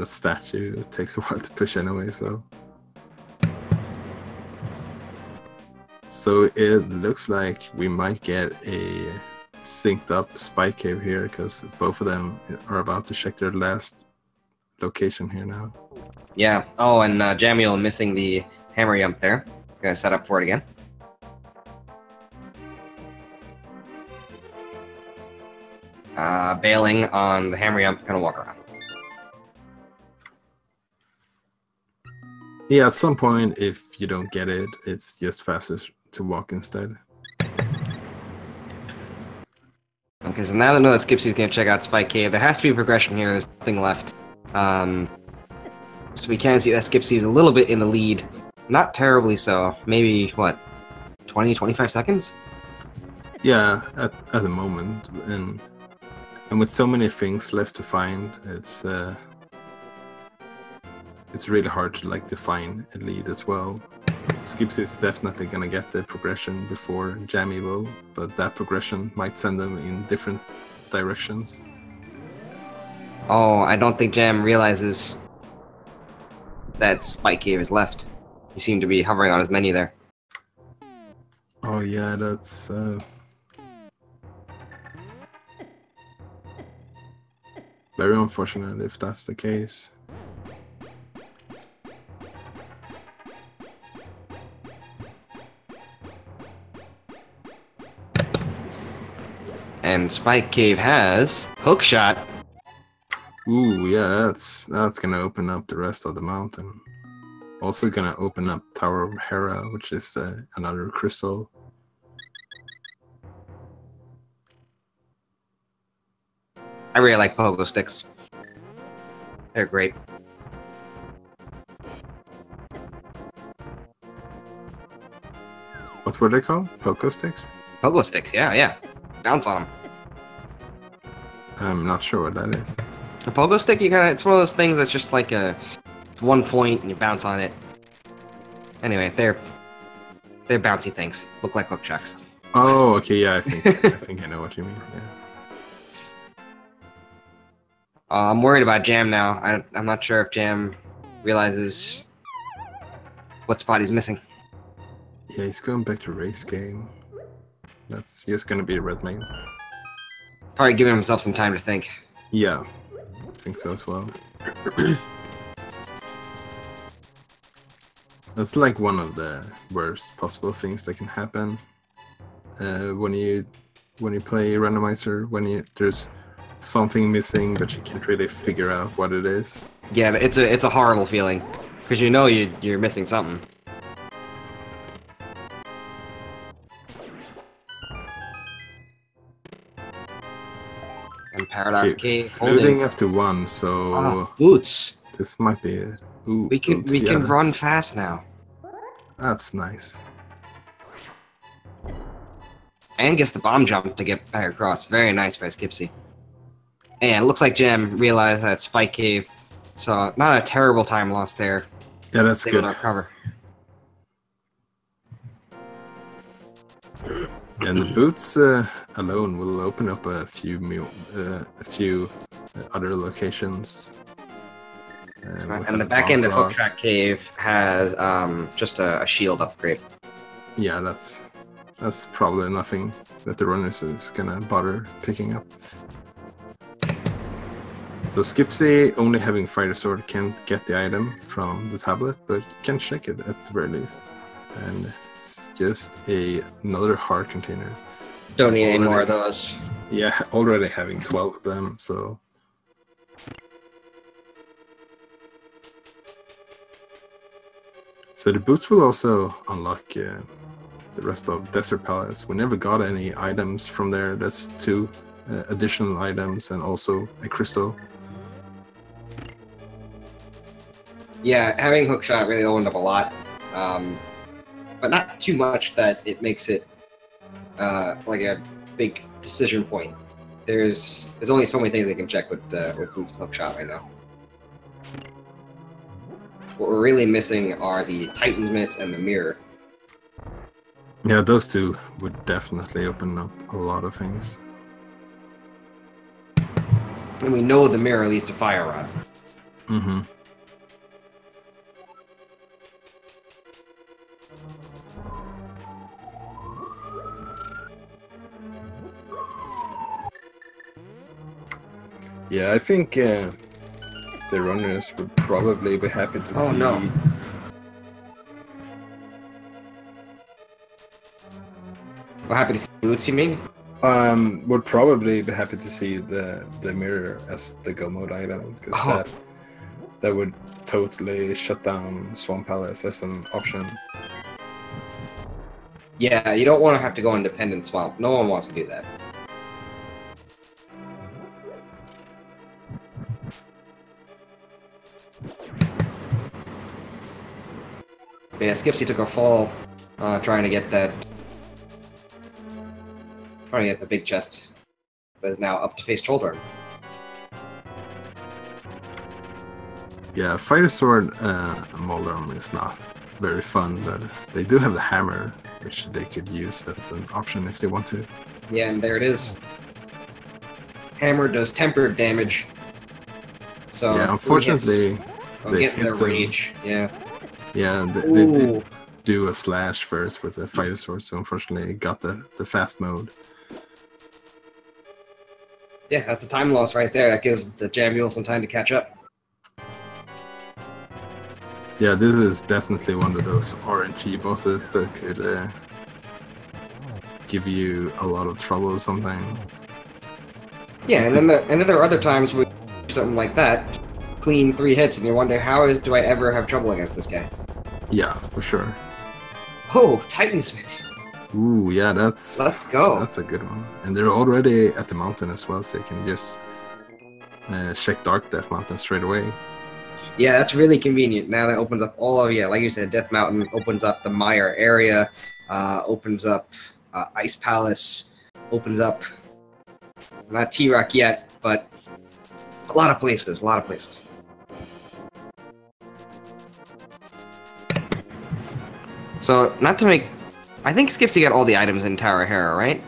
statue takes a while to push anyway, so... So it looks like we might get a synced up spike cave here, because both of them are about to check their last location here now. Yeah. Oh, and JamEvil missing the hammer jump there. Gonna set up for it again. Bailing on the hammer jump, gonna walk around. Yeah, at some point, if you don't get it, it's just faster to walk instead. Okay, so now that I know that Skipsy's gonna check out Spike Cave, there has to be progression here. There's nothing left. So we can see that Skipsy's a little bit in the lead. Not terribly so. Maybe, what, 20, 25 seconds? Yeah, at the moment. And with so many things left to find, it's really hard to define a lead as well. Skipsy is definitely gonna get the progression before JamEvil, but that progression might send them in different directions. Oh, I don't think Jam realizes that Spike Cave is left. You seem to be hovering on his menu there. Oh yeah, that's... very unfortunate if that's the case. And Spike Cave has hook shot. Ooh, yeah, that's gonna open up the rest of the mountain. Also gonna open up Tower of Hera, which is another crystal. I really like pogo sticks. They're great. What were they called? Pogo sticks? Pogo sticks, yeah. Bounce on them. I'm not sure what that is. A pogo stick, it's one of those things that's just like a 1 point and you bounce on it. Anyway, they're bouncy things. Look like hook chucks. Oh, okay, yeah, I think I know what you mean. Yeah. I'm worried about Jam now. I'm not sure if Jam realizes what spot he's missing. Yeah, he's going back to race game. That's just gonna be a red main. Probably giving himself some time to think. Yeah, I think so as well. That's like one of the worst possible things that can happen when you play Randomizer. When there's something missing but you can't really figure out what it is. Yeah, it's a horrible feeling because you know you're missing something. And Paradox Cave floating up to 1, so boots. This might be it. Ooh, we can run fast now. That's nice. And gets the bomb jump to get back across. Very nice by Skipsy. And it looks like Jam realized that Spike Cave, so not a terrible time lost there. Yeah, that's good. Recover. And the boots alone will open up a few other locations. And the back end of Hook Track Cave has just a shield upgrade. Yeah, that's probably nothing that the runners is gonna bother picking up. So Skipsy, only having Fighter Sword, can't get the item from the tablet, but can check it at the very least. and it's just another heart container. Don't need any more of those. Yeah, already having 12 of them, so. So the boots will also unlock the rest of Desert Palace. We never got any items from there. That's 2 additional items and also a crystal. Yeah, having hookshot really opened up a lot, but not too much that it makes it like a big decision point. There's only so many things they can check with boots and hookshot right now. What we're really missing are the Titan's Mitts and the mirror. Yeah, those 2 would definitely open up a lot of things. And we know the mirror leads to Fire Rod. Mm-hmm. Yeah, I think the runners would probably be happy to see. No. We're happy to see boots, you mean? Would probably be happy to see the mirror as the go mode item, because that would totally shut down Swamp Palace as an option. Yeah, you don't want to have to go independent swamp. No one wants to do that. But yeah, Skipsy took a fall trying to get that. Trying to get the big chest, but is now up to face Troldorm. Yeah, Fire Sword Moldorm is not very fun, but they do have the hammer, which they could use. That's an option if they want to. Yeah, and there it is. Hammer does tempered damage. So yeah, unfortunately, they get their rage. Yeah. Yeah, they do a slash first with a Fire Sword, so unfortunately, it got the fast mode. Yeah, that's a time loss right there. That gives the JamEvil some time to catch up. Yeah, this is definitely one of those RNG bosses that could give you a lot of trouble or something. Yeah, and then there are other times where you do something like that, clean 3 hits, and you wonder, do I ever have trouble against this guy? Yeah, for sure. Oh, Titan's Mitts. Ooh, yeah, let's go. That's a good one. And they're already at the mountain as well, so you can just check Dark Death Mountain straight away. Yeah, that's really convenient. Now that opens up all of, like you said, Death Mountain, opens up the Mire area, opens up Ice Palace, opens up, not T-Rock yet, but a lot of places, So, not to make... I think Skipsy got all the items in Tower Hera, right?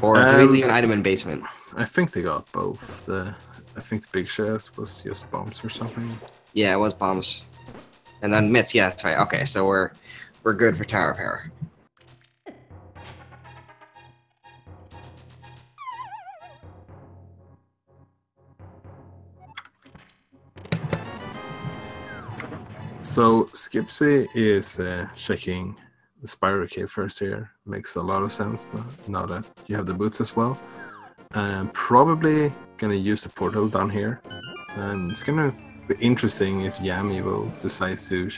Or did we leave an item in basement? I think they got both. I think the big chest was just bombs or something. Yeah, it was bombs. And then mitts, yeah, that's right. Okay, so we're good for Tower of Hera. So Skipsy is checking the Spiral Cave first here. Makes a lot of sense now that you have the boots as well. Probably gonna use the portal down here. And it's gonna be interesting if JamEvil decides to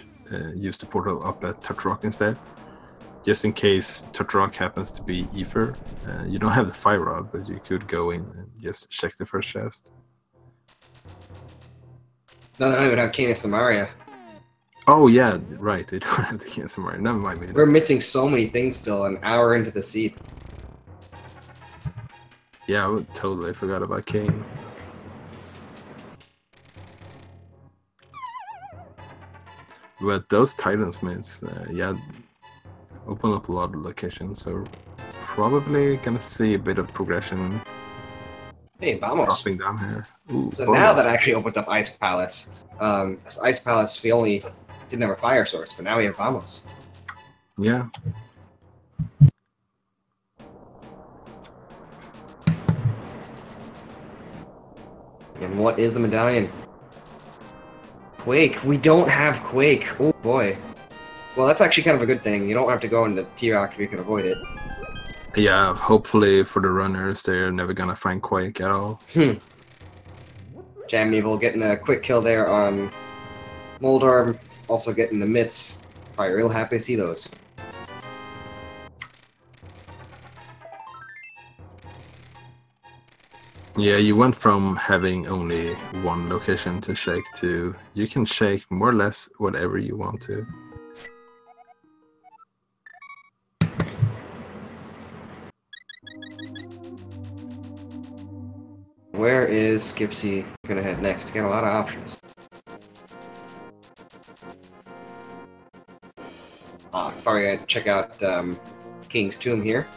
use the portal up at Tutrock instead. Just in case Tutrock happens to be Ether. You don't have the Fire Rod, but you could go in and just check the first chest. No, they don't even have King of Samaria. Oh yeah, right, they don't have the King of Samaria. Never mind. We're missing so many things still, an hour into the seed. Yeah, I totally forgot about King. But those Titan's Mitts, yeah, open up a lot of locations, so probably gonna see a bit of progression. Hey, vamos. Dropping down here. Ooh, so now that actually opens up Ice Palace. Ice Palace, we only didn't have a fire source, but now we have vamos. Yeah. And what is the medallion? Quake. We don't have Quake. Oh boy. Well, that's actually kind of a good thing. You don't have to go into T-Rock if you can avoid it. Yeah, hopefully for the runners, they're never gonna find Quake at all. JamEvil getting a quick kill there on Moldorm, also getting the mitts. Probably real happy to see those. Yeah, you went from having only one location to shake to you can shake more or less whatever you want to. Where is Skipsy gonna head next? Got a lot of options. Probably gonna check out King's Tomb here.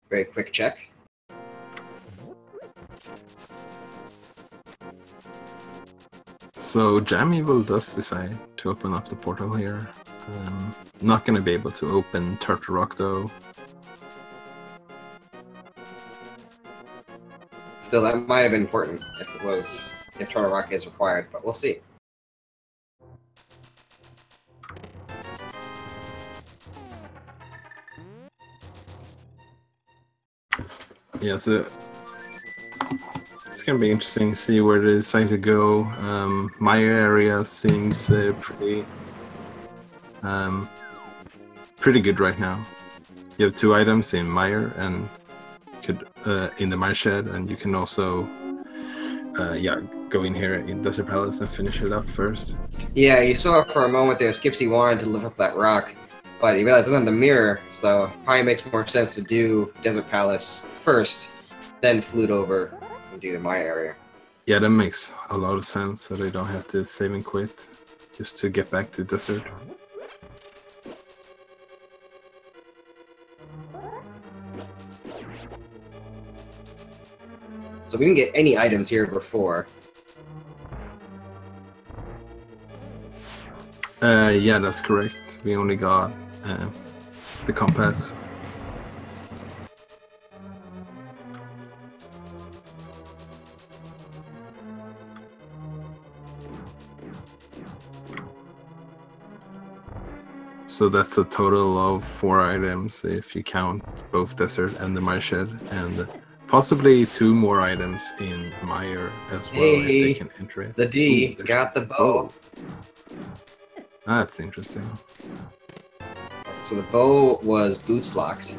Very quick check. So JamEvil does decide to open up the portal here. Not going to be able to open Turtle Rock though. Still, that might have been important if Turtle Rock is required, but we'll see. Yeah, so it's gonna be interesting to see where they decide to go. My area seems pretty good right now. You have 2 items in Mire and in the Mire Shed, and you can also go in here in Desert Palace and finish it up first. Yeah, you saw for a moment there Skipsy wanted to lift up that rock, but he realized it doesn't have the mirror, so probably makes more sense to do Desert Palace first, then flute over and do the Maya area. Yeah, that makes a lot of sense, so they don't have to save and quit just to get back to Desert. So we didn't get any items here before. Yeah, that's correct. We only got the compass. So that's a total of 4 items if you count both Desert and the Mire Shed, and possibly 2 more items in Mire as well if they can enter it. The D got the bow. That's interesting. So the bow was boots locked,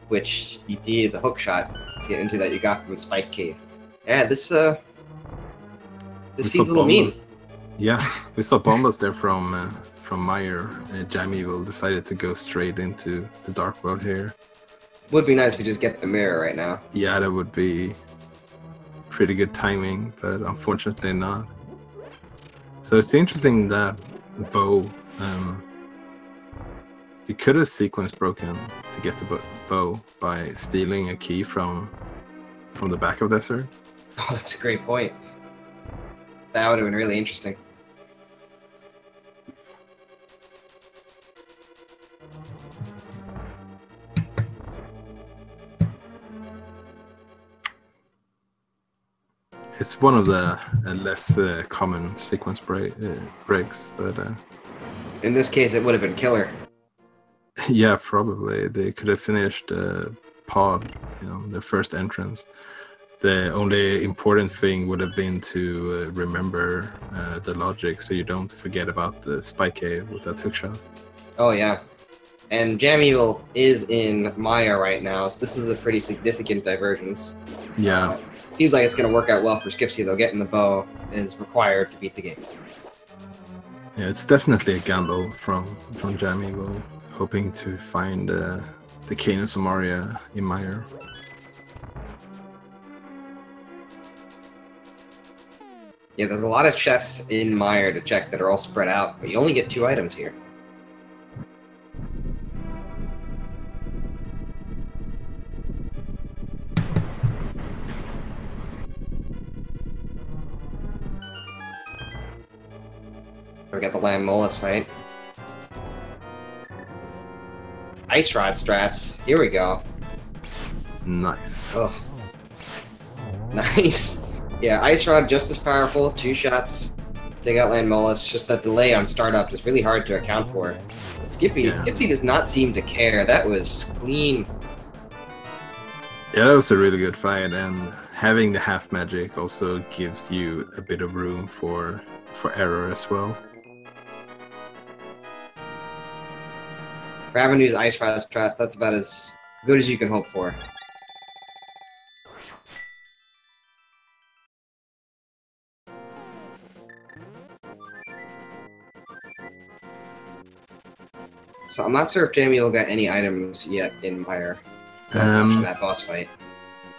which you needed the hook shot to get into that you got from Spike Cave. Yeah, this seems a little mean. Yeah, we saw bombas there from Mire. JamEvil decided to go straight into the dark world here. Would be nice if we just get the mirror right now. Yeah, that would be pretty good timing, but unfortunately not. So it's interesting that bow, you could have sequence broken to get the bow by stealing a key from the back of Desert. Oh, that's a great point. That would have been really interesting. It's one of the less common sequence breaks, but in this case, it would have been killer. Yeah, probably they could have finished pod, the first entrance. The only important thing would have been to remember the logic, so you don't forget about the Spike Cave with that hookshot. Oh yeah, and JamEvil is in Maya right now, so this is a pretty significant divergence. Yeah. Seems like it's going to work out well for Skipsy, though. Getting the bow is required to beat the game. Yeah, it's definitely a gamble from JamEvil, hoping to find the Canis of Moria in Mire. Yeah, there's a lot of chests in Mire to check that are all spread out, but you only get 2 items here. We got the Lamb Molus fight. Ice Rod strats. Here we go. Nice. Oh. Nice. Yeah, Ice Rod just as powerful. 2 shots. Take out Land Mollusk. Just that delay on startup is really hard to account for. But Skipsy does not seem to care. That was clean. Yeah, that was a really good fight, and having the half magic also gives you a bit of room for error as well. For Avenue's Ice Rod strats, that's about as good as you can hope for. So I'm not sure if JamEvil got any items yet in Mire. That boss fight.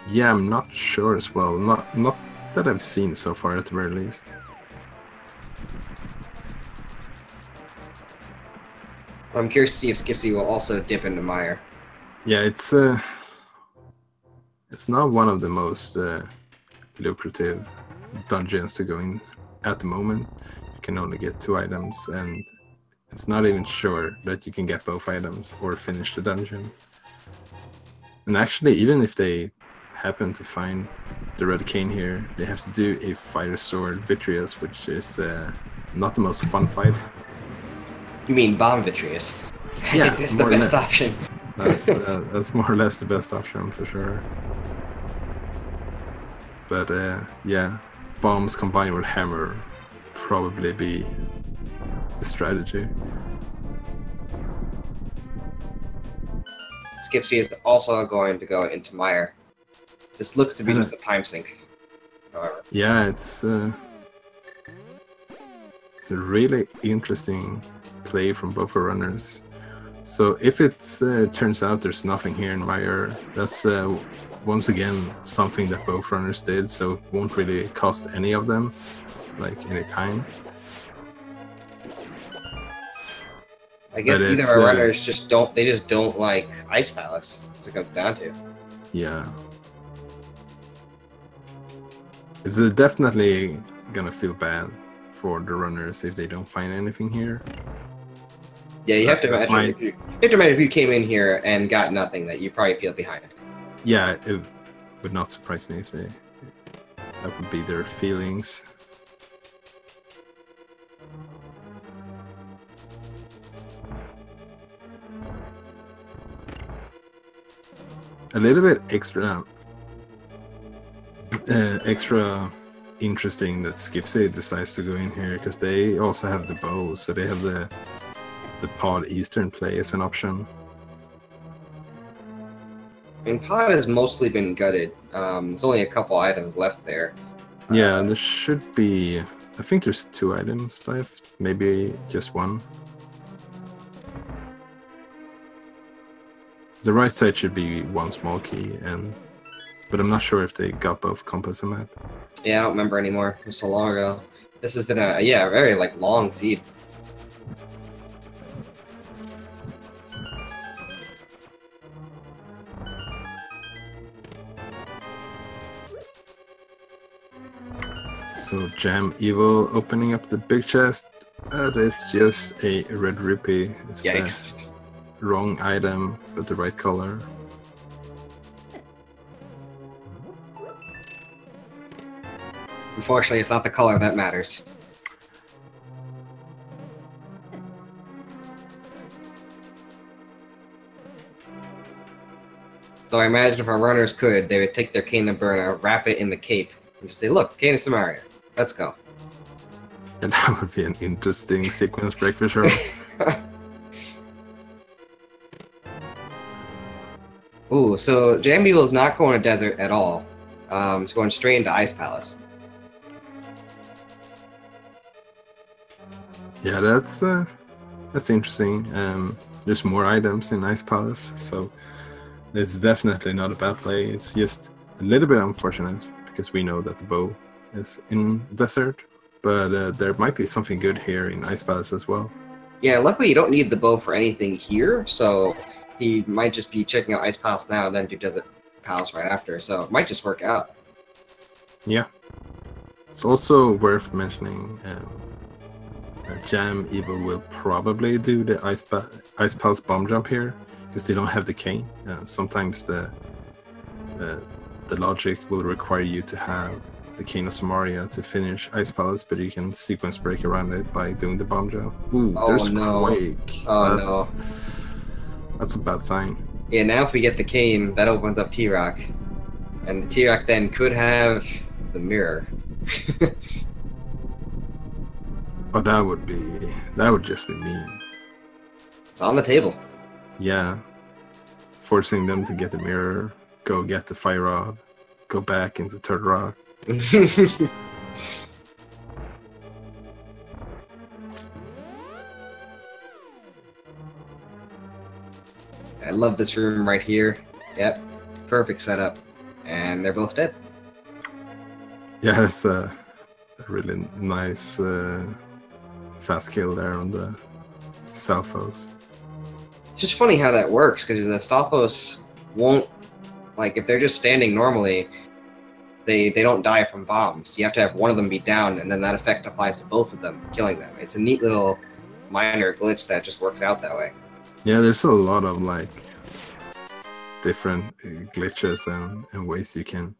Yeah, I'm not sure as well. Not that I've seen so far, at the very least. I'm curious to see if Skipsy will also dip into Mire. Yeah, it's not one of the most lucrative dungeons to go in at the moment. You can only get 2 items, and it's not even sure that you can get both items or finish the dungeon. And actually, even if they happen to find the red cane here, they have to do a Fire Sword Vitreous, which is not the most fun fight. You mean Bomb Vitreous? Yeah, that's the best option. That's more or less the best option for sure. But yeah, bombs combined with hammer probably be the strategy. Skipsy is also going to go into Mire. This looks to be just a time sink, however. Yeah, it's a really interesting play from both runners. So if it turns out there's nothing here in Mire, that's once again something that both runners did, so it won't really cost any of them like any time. I guess either our runners just don't like Ice Palace. That's what it comes down to. Yeah. It's definitely gonna feel bad for the runners if they don't find anything here. Yeah, you have to imagine if you came in here and got nothing, that you probably feel behind. Yeah, it would not surprise me if that would be their feelings. A little bit extra interesting that Skipsy decides to go in here, because they also have the bow, so they have the Pod Eastern play as an option. And Pod has mostly been gutted. There's only a couple items left there. Yeah, there should be. I think there's 2 items left, maybe just 1. The right side should be 1 small key, but I'm not sure if they got both compass and map. Yeah, I don't remember anymore. It was so long ago. This has been a very long seed. So JamEvil opening up the big chest. It's just a red rupee. It's Yikes. the wrong item, but the right color. Unfortunately, it's not the color that matters. Though I imagine if our runners could, they would take their cane and burner, wrap it in the cape, and just say, "Look, cane of Samaria. Let's go." And that would be an interesting sequence break for sure. Ooh, so JamEvil is not going to desert at all. It's going straight into Ice Palace. Yeah, that's interesting. There's more items in Ice Palace, so it's definitely not a bad play. It's just a little bit unfortunate because we know that the bow is in desert, but there might be something good here in Ice Palace as well. Yeah, luckily you don't need the bow for anything here, so he might just be checking out Ice Palace now and then do Desert Palace right after, so it might just work out. Yeah. It's also worth mentioning JamEvil will probably do the Ice Palace bomb jump here because they don't have the cane. Sometimes the logic will require you to have the Cane of Samaria to finish Ice Palace, but you can sequence break around it by doing the bomb jump. Ooh, there's Quake. Oh no. That's a bad sign. Yeah, now if we get the cane, that opens up T-Rock. And the T-Rock then could have the mirror. Oh, that would just be mean. It's on the table. Yeah. Forcing them to get the mirror, go get the fire rod, go back into third rock. I love this room right here. Yep. Perfect setup. And they're both dead. Yeah, it's a really nice fast kill there on the Stalfos. It's just funny how that works, because the Stalfos won't, like, if they're just standing normally, they don't die from bombs. You have to have one of them be down, and then that effect applies to both of them, killing them. It's a neat little minor glitch that just works out that way. Yeah, there's a lot of, like, different glitches and ways you can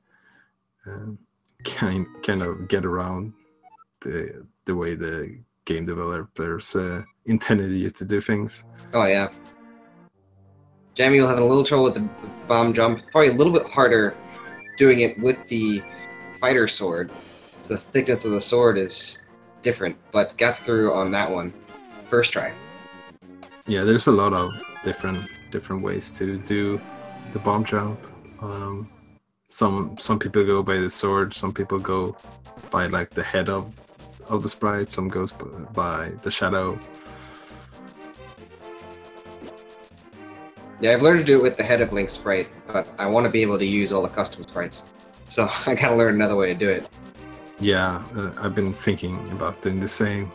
kind of get around the way the game developers intended you to do things. Oh yeah. JamEvil having a little trouble with the bomb jump. Probably a little bit harder doing it with the fighter sword. The thickness of the sword is different, but gets through on that one. First try. Yeah, there's a lot of different ways to do the bomb jump. Some people go by the sword, some people go by like the head of the sprite, some goes by the shadow. Yeah, I've learned to do it with the head of Link's sprite, but I want to be able to use all the custom sprites. So I gotta learn another way to do it. Yeah, I've been thinking about doing the same.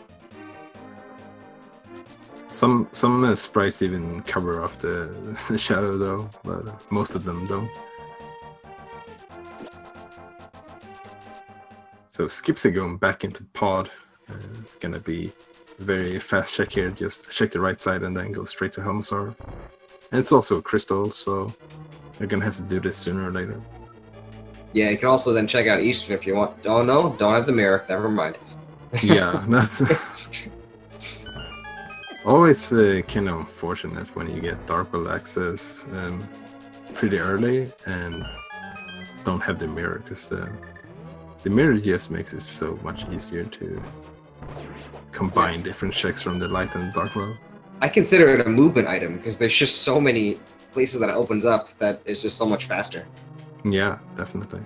Some sprites even cover up the shadow though, but most of them don't. So Skipsy going back into pod. It's gonna be a very fast check here. Just check the right side and then go straight to Helmsar. And it's also a crystal, so you're gonna have to do this sooner or later. Yeah, you can also then check out Eastern if you want. Oh no, don't have the mirror. Never mind. Yeah, that's always kind of unfortunate when you get Dark World access pretty early and don't have the mirror, because the mirror just makes it so much easier to combine different checks from the light and the dark world. I consider it a movement item because there's just so many places that it opens up that it's just so much faster. Yeah, definitely.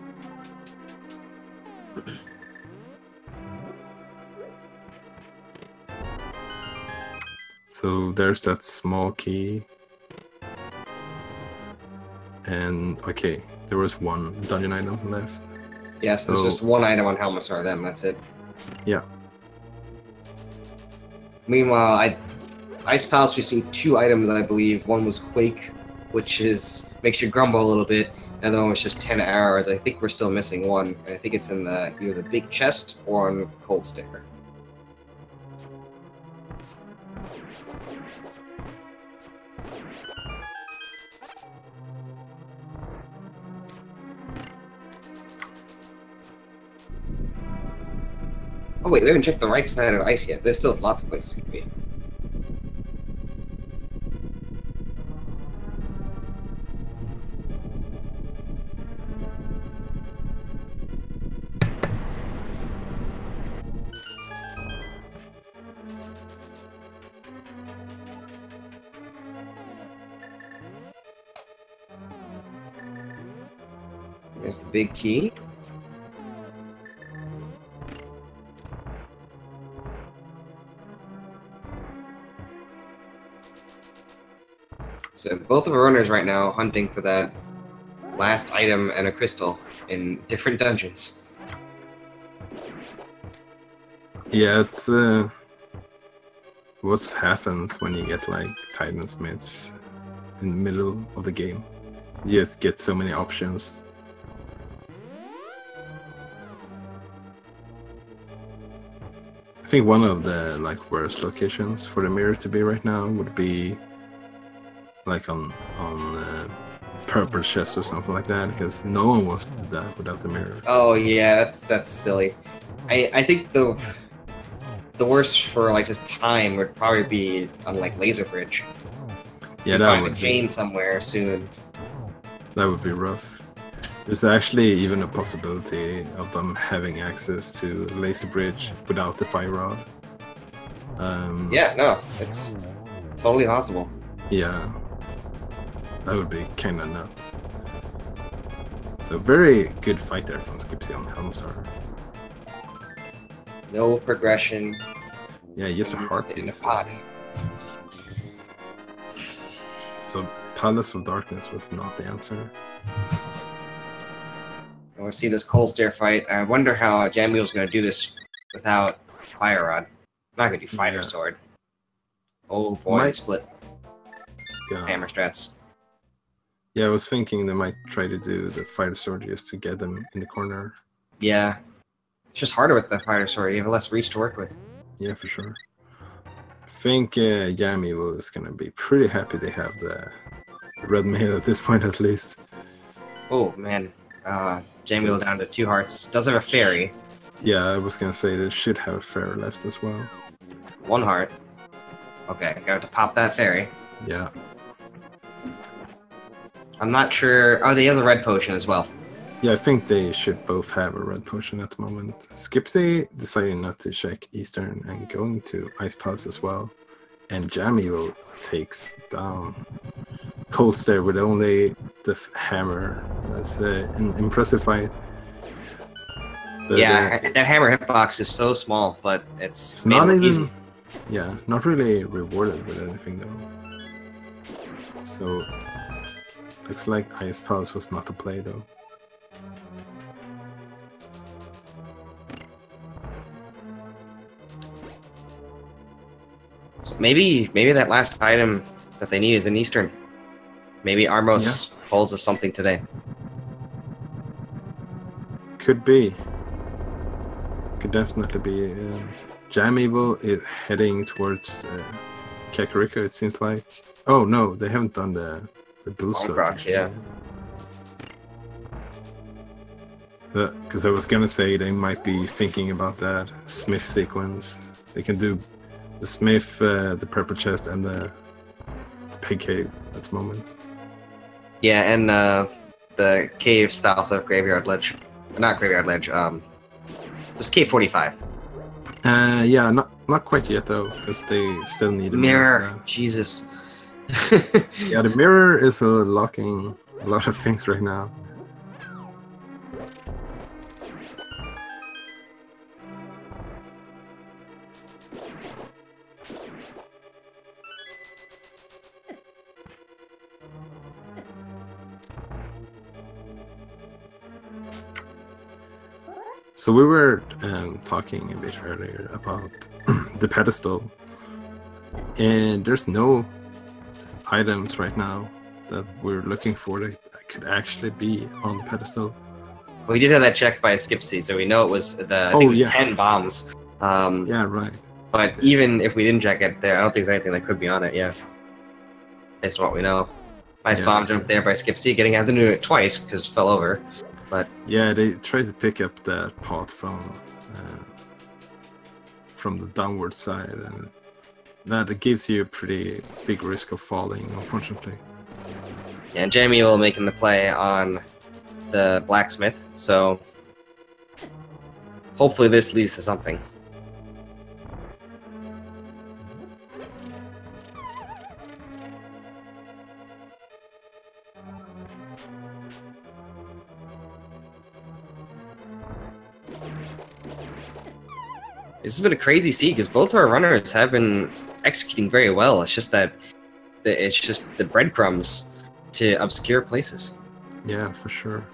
So there's that small key. And okay, there was one dungeon item left. Yes, there's just one item on Helmsar then, that's it. Yeah. Meanwhile, Ice Palace, we've seen 2 items, I believe. One was Quake, which makes you grumble a little bit. The other one was just 10 arrows. I think we're still missing one. I think it's in either the big chest or on Cold Sticker. Oh wait, we haven't checked the right side of ice yet. There's still lots of places to be. There's the big key. So both of our runners right now hunting for that last item and a crystal in different dungeons. Yeah, it's what happens when you get like Titansmiths in the middle of the game. You just get so many options. think one of the like worst locations for the mirror to be right now would be like on purple chest or something like that, because no one wants to do that without the mirror. Oh yeah, that's silly. I think the worst for like just time would probably be on like Laser Bridge. Yeah, you that find would a chain somewhere soon. That would be rough. There's actually even a possibility of them having access to Laser Bridge without the fire rod. Yeah, no, it's totally possible. Yeah, that would be kind of nuts. So very good fight there from Skipsy on Helmsar. No progression. Yeah, just a heart in a potty. So Palace of Darkness was not the answer. I want to see this cold stare fight. I wonder how JamEvil's going to do this without Fire Rod. I'm not going to do Fighter Sword. Oh boy, split hammer strats. Yeah, I was thinking they might try to do the Fighter Sword just to get them in the corner. Yeah. It's just harder with the Fighter Sword. You have less reach to work with. Yeah, for sure. I think JamEvil is going to be pretty happy they have the red mail at this point, at least. Oh, man. JamEvil down to 2 hearts. Does have a fairy. Yeah, I was going to say they should have a fairy left as well. 1 heart. Okay, got to pop that fairy. Yeah. I'm not sure. Oh, he has a red potion as well. Yeah, I think they should both have a red potion at the moment. Skipsy deciding not to check Eastern and going to Ice Palace as well. And JamEvil takes down Cold Stare with only the hammer. That's an impressive fight. But, yeah, that hammer hitbox is so small, but it's not even easy. Yeah, not really rewarded with anything though. So looks like Ice Palace was not a play though. So maybe that last item that they need is in Eastern. Maybe Armos holds us something today. Could be. Could definitely be. JamEvil is heading towards Kakariko, it seems like. Oh no, they haven't done the boost. Yeah. Because I was gonna say they might be thinking about that Smith sequence. They can do the Smith, the purple chest, and the pig cave at the moment. Yeah, and the cave south of Graveyard Ledge. Not Graveyard Ledge, it's Cave 45. Yeah, not quite yet though, because they still need a mirror. Jesus. Yeah, the mirror is locking a lot of things right now. So we were talking a bit earlier about the pedestal, and there's no items right now that we're looking for that could actually be on the pedestal. Well, we did have that checked by Skipsy, so we know it was I think it was 10 bombs. Yeah, right. But even if we didn't check it there, I don't think there's anything that could be on it, yeah. Based on what we know. Nice bomb jump there by Skipsy, getting out to do it twice because it fell over. But yeah, they tried to pick up that pot from the downward side, and that gives you a pretty big risk of falling, unfortunately. Yeah, and JamEvil making the play on the blacksmith, so hopefully this leads to something. This has been a crazy seed because both our runners have been executing very well. It's just that it's just the breadcrumbs to obscure places. Yeah, for sure.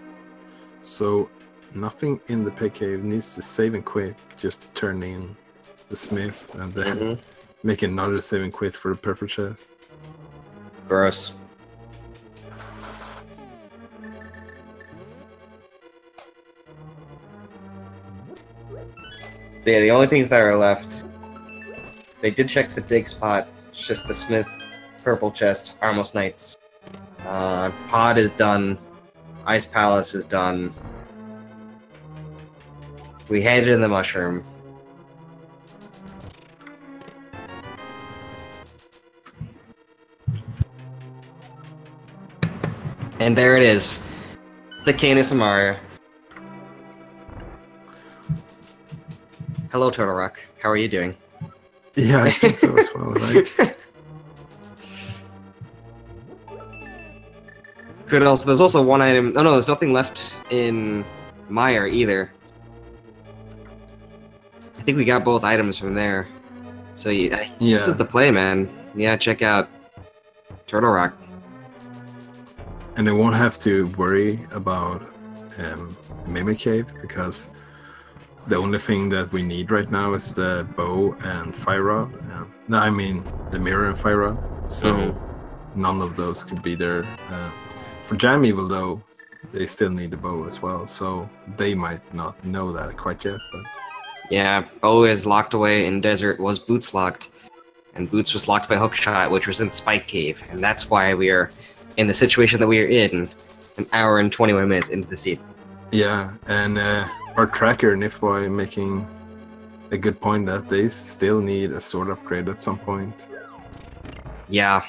So nothing in the pig cave needs to save and quit just to turn in the smith and then make another save and quit for the purple chest. Gross. So yeah, the only things that are left. They did check the dig spot. It's just the Smith, Purple Chest, Armos Knights. Pod is done. Ice Palace is done. We handed in the mushroom. And there it is. The Canis Amaria. Hello, Turtle Rock. How are you doing? Yeah, I think so as well, right? Could also. There's also one item. Oh no, there's nothing left in Meyer either. I think we got both items from there. So yeah, this is the play, man. Yeah, check out Turtle Rock. And I won't have to worry about Mimic Cave, because the only thing that we need right now is the bow and fire rod. No, I mean the mirror and fire rod. So none of those could be there. For JamEvil though, they still need the bow as well. So they might not know that quite yet. But yeah, bow is locked away in desert. Was Boots locked? And Boots was locked by Hookshot, which was in Spike Cave, and that's why we are in the situation that we are in, an hour and 21 minutes into the seed. Yeah, and our tracker Nifboy making a good point that they still need a sword upgrade at some point. Yeah,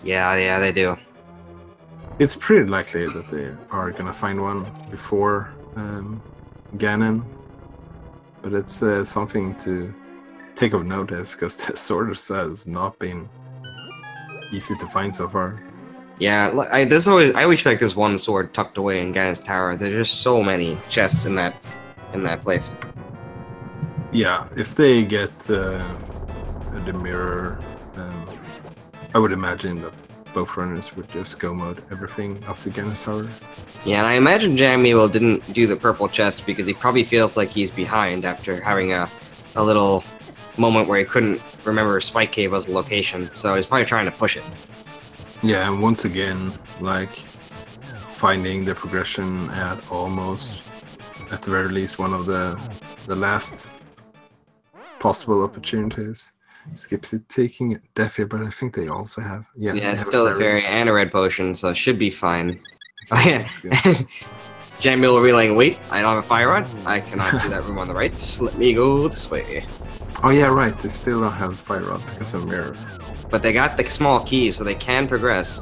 they do. It's pretty likely that they are gonna find one before Ganon, but it's something to take of notice, because the sword has not been easy to find so far. Yeah, I always feel like there's one sword tucked away in Ganon's tower. There's just so many chests in that place. Yeah, if they get the mirror, I would imagine that both runners would just go mode everything up to Ganon's tower. Yeah, and I imagine JamEvil didn't do the purple chest because he probably feels like he's behind after having a little moment where he couldn't remember Spike Cave as a location, so he's probably trying to push it. Yeah, and once again, like, finding the progression at almost, at the very least, one of the last possible opportunities. Skipsy taking death here, but I think they also have... Yeah, it's still a fairy and a red potion, so it should be fine. Okay, oh yeah, JamEvil will be like, wait, I don't have a fire rod? I cannot do that room on the right, just let me go this way. Oh yeah, right, they still don't have a fire rod because of mirror. But they got the small key, so they can progress,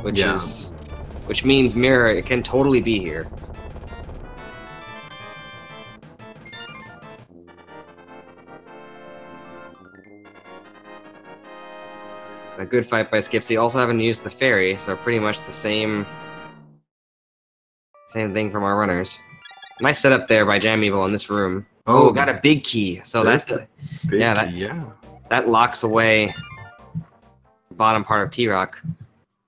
which means mirror, it can totally be here. A good fight by Skipsy. Also haven't used the fairy, so pretty much the same thing from our runners. Nice setup there by JamEvil in this room. Oh, got a big key. So that's that locks away the bottom part of T-Rock.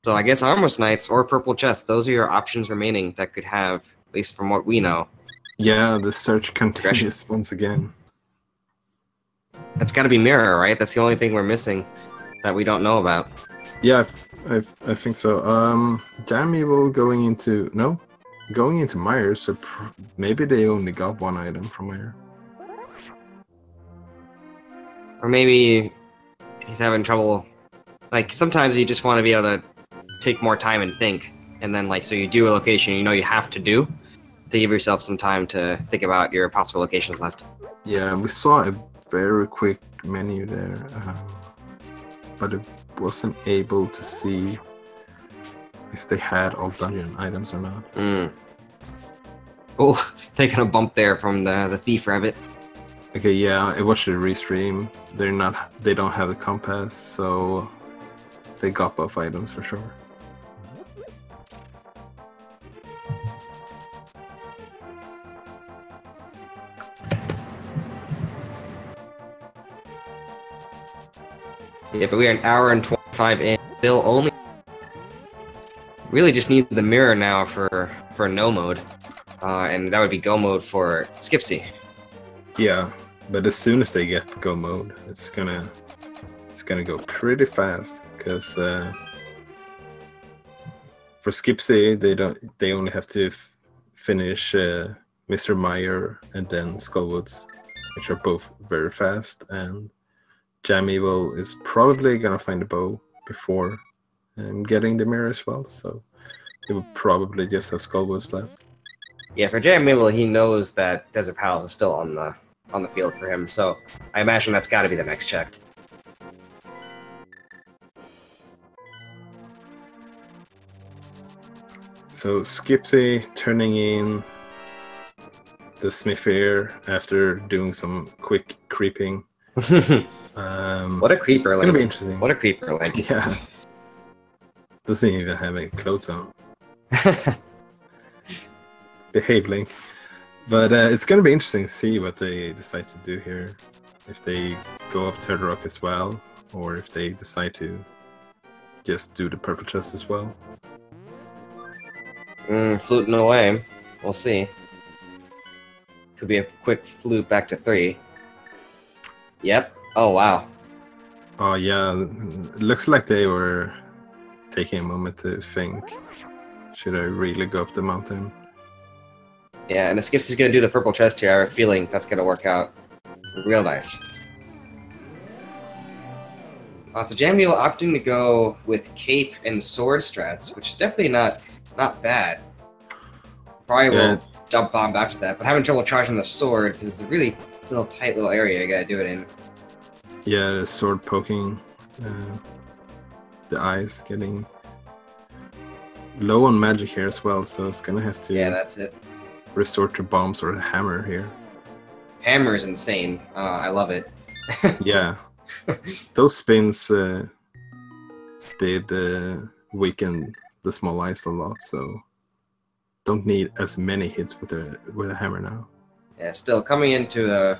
So I guess Armos Knights or Purple Chest, those are your options remaining that could have, at least from what we know. Yeah, the search continues once again. That's got to be mirror, right? That's the only thing we're missing that we don't know about. Yeah, I think so. JamEvil going into Myers, so maybe they only got one item from Meyer. Or maybe he's having trouble. Like, sometimes you just want to be able to take more time and think. And then, like, so you do a location you know you have to do to give yourself some time to think about your possible locations left. Yeah, we saw a very quick menu there. But it wasn't able to see if they had all dungeon items or not. Oh, taking a bump there from the thief rabbit. Okay, yeah, I watched the restream. They don't have a compass, so they got both items for sure. Yeah, but we are an hour and 25 in. Still only really just need the mirror now for no mode, and that would be go mode for Skipsy. Yeah, but as soon as they get go mode, it's gonna go pretty fast, because for Skipsy they only have to finish Mr. Meyer and then Skullwoods. which are both very fast, and JamEvil is probably gonna find the bow before getting the mirror as well, so he would probably just have Skullwoods left. Yeah, for JamEvil, he knows that Desert Palace is still on the field for him, so I imagine that's got to be the next checked. So Skipsy turning in the Smithier after doing some quick creeping. What a creeper! It's gonna be interesting. What a creeper! Like, yeah, doesn't even have any clothes on. Behave, Link. But it's gonna be interesting to see what they decide to do here. If they go up Turtle Rock as well, or if they decide to just do the purple chest as well. Fluting away. We'll see. Could be a quick flute back to 3. Yep. Oh, wow. Oh, yeah. It looks like they were taking a moment to think, should I really go up the mountain? Yeah, and if Skipsy's gonna do the purple chest here, I have a feeling that's gonna work out real nice. So JamEvil opting to go with cape and sword strats, which is definitely not bad. Probably will jump bomb after that, but having trouble charging the sword because it's a really tight little area you gotta do it in. Yeah, the sword poking the eyes, getting low on magic here as well, so it's gonna have to that's it. Resort to bombs or a hammer here. Hammer is insane. I love it. Yeah, those spins did weaken the small ice a lot, so don't need as many hits with a hammer now. Yeah, still coming into a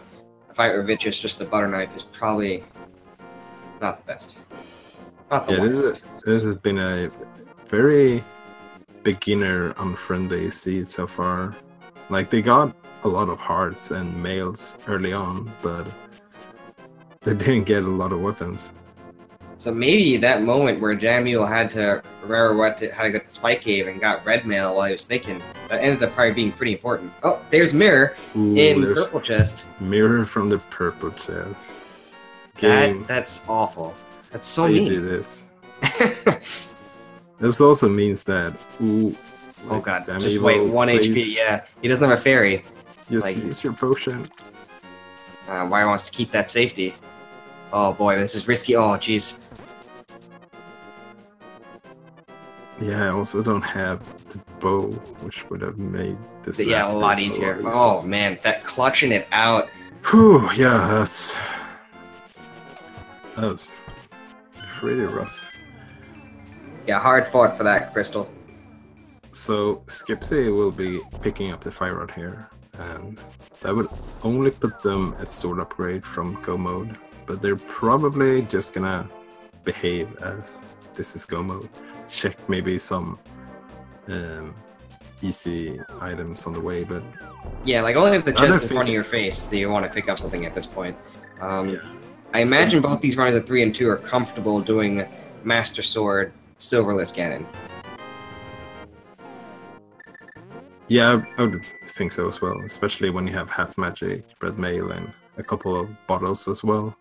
fight where Vitreous just a butter knife is probably not the best. Not the wisest. This has been a very beginner unfriendly seed so far. Like, they got a lot of hearts and mails early on, but they didn't get a lot of weapons. So maybe that moment where JamEvil had to remember how to get the Spike Cave and got red mail while he was thinking, that ended up probably being pretty important. Oh, there's Mirror in purple chest. Mirror from the purple chest. That's awful. That's so mean. You do this. This also means that oh god, just wait, 1 HP, yeah. He doesn't have a fairy. Just use your potion. Why wants to keep that safety. Oh boy, this is risky. Oh jeez. Yeah, I also don't have the bow, which would have made this a lot easier. Oh man, that clutching it out. Whew, yeah, that was pretty rough. Yeah, hard fought for that, Crystal. So Skipsy will be picking up the Fire Rod here, and that would only put them at sword upgrade from Go mode, but they're probably just gonna behave as this is Go mode. Check maybe some easy items on the way, but yeah, like only if the chest in front of your face that you want to pick up something at this point. I imagine both these runners at 3 and 2 are comfortable doing Master Sword, Silverless Cannon. Yeah, I would think so as well, especially when you have half magic, red mail, and a couple of bottles as well.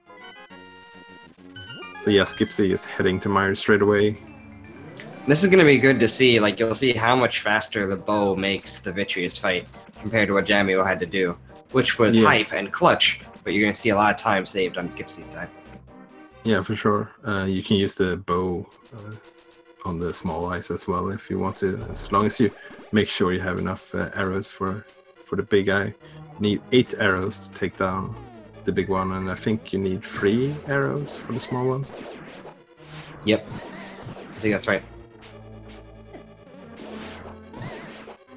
So yeah, Skipsy is heading to Myers straight away. This is going to be good to see. Like, you'll see how much faster the bow makes the Vitreous fight compared to what JamEvil had to do, which was hype and clutch, but you're going to see a lot of time saved on Skipsy's side. Yeah, for sure. You can use the bow on the small ice as well if you want to, as long as you make sure you have enough arrows for the big guy. You need 8 arrows to take down the big one, and I think you need 3 arrows for the small ones. Yep, I think that's right.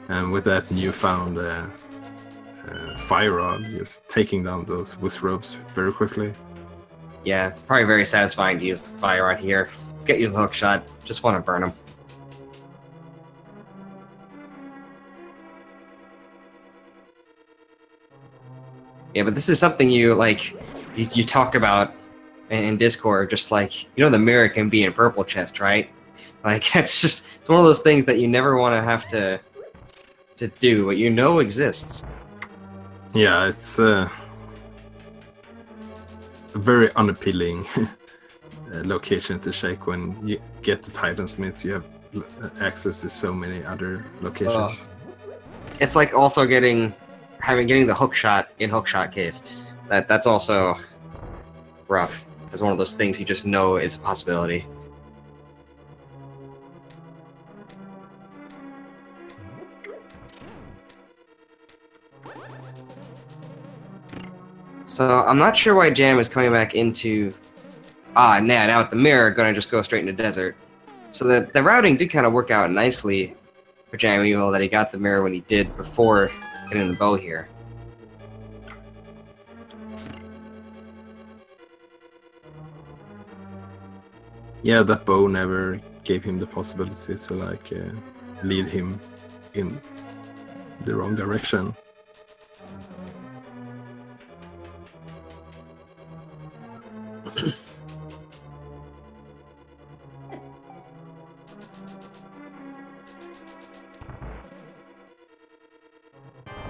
And with that newfound Fire Rod, just taking down those Wizrobes very quickly. Yeah, probably very satisfying to use the Fire Rod here. Get you the hook shot, just want to burn him. Yeah, but this is something you talk about in Discord, just like, you know, the mirror can be in purple chest, right? Like, it's one of those things that you never want to have to do, but you know exists. Yeah, it's a very unappealing location to check. When you get the Titansmiths, you have access to so many other locations. It's like also getting the hook shot in Hookshot Cave. That's also rough. It's one of those things you just know is a possibility. So I'm not sure why Jam is coming back into... now with the mirror, gonna just go straight into desert. So the routing did kind of work out nicely for JamEvil that he got the mirror when he did before getting the bow here. Yeah, that bow never gave him the possibility to like lead him in the wrong direction.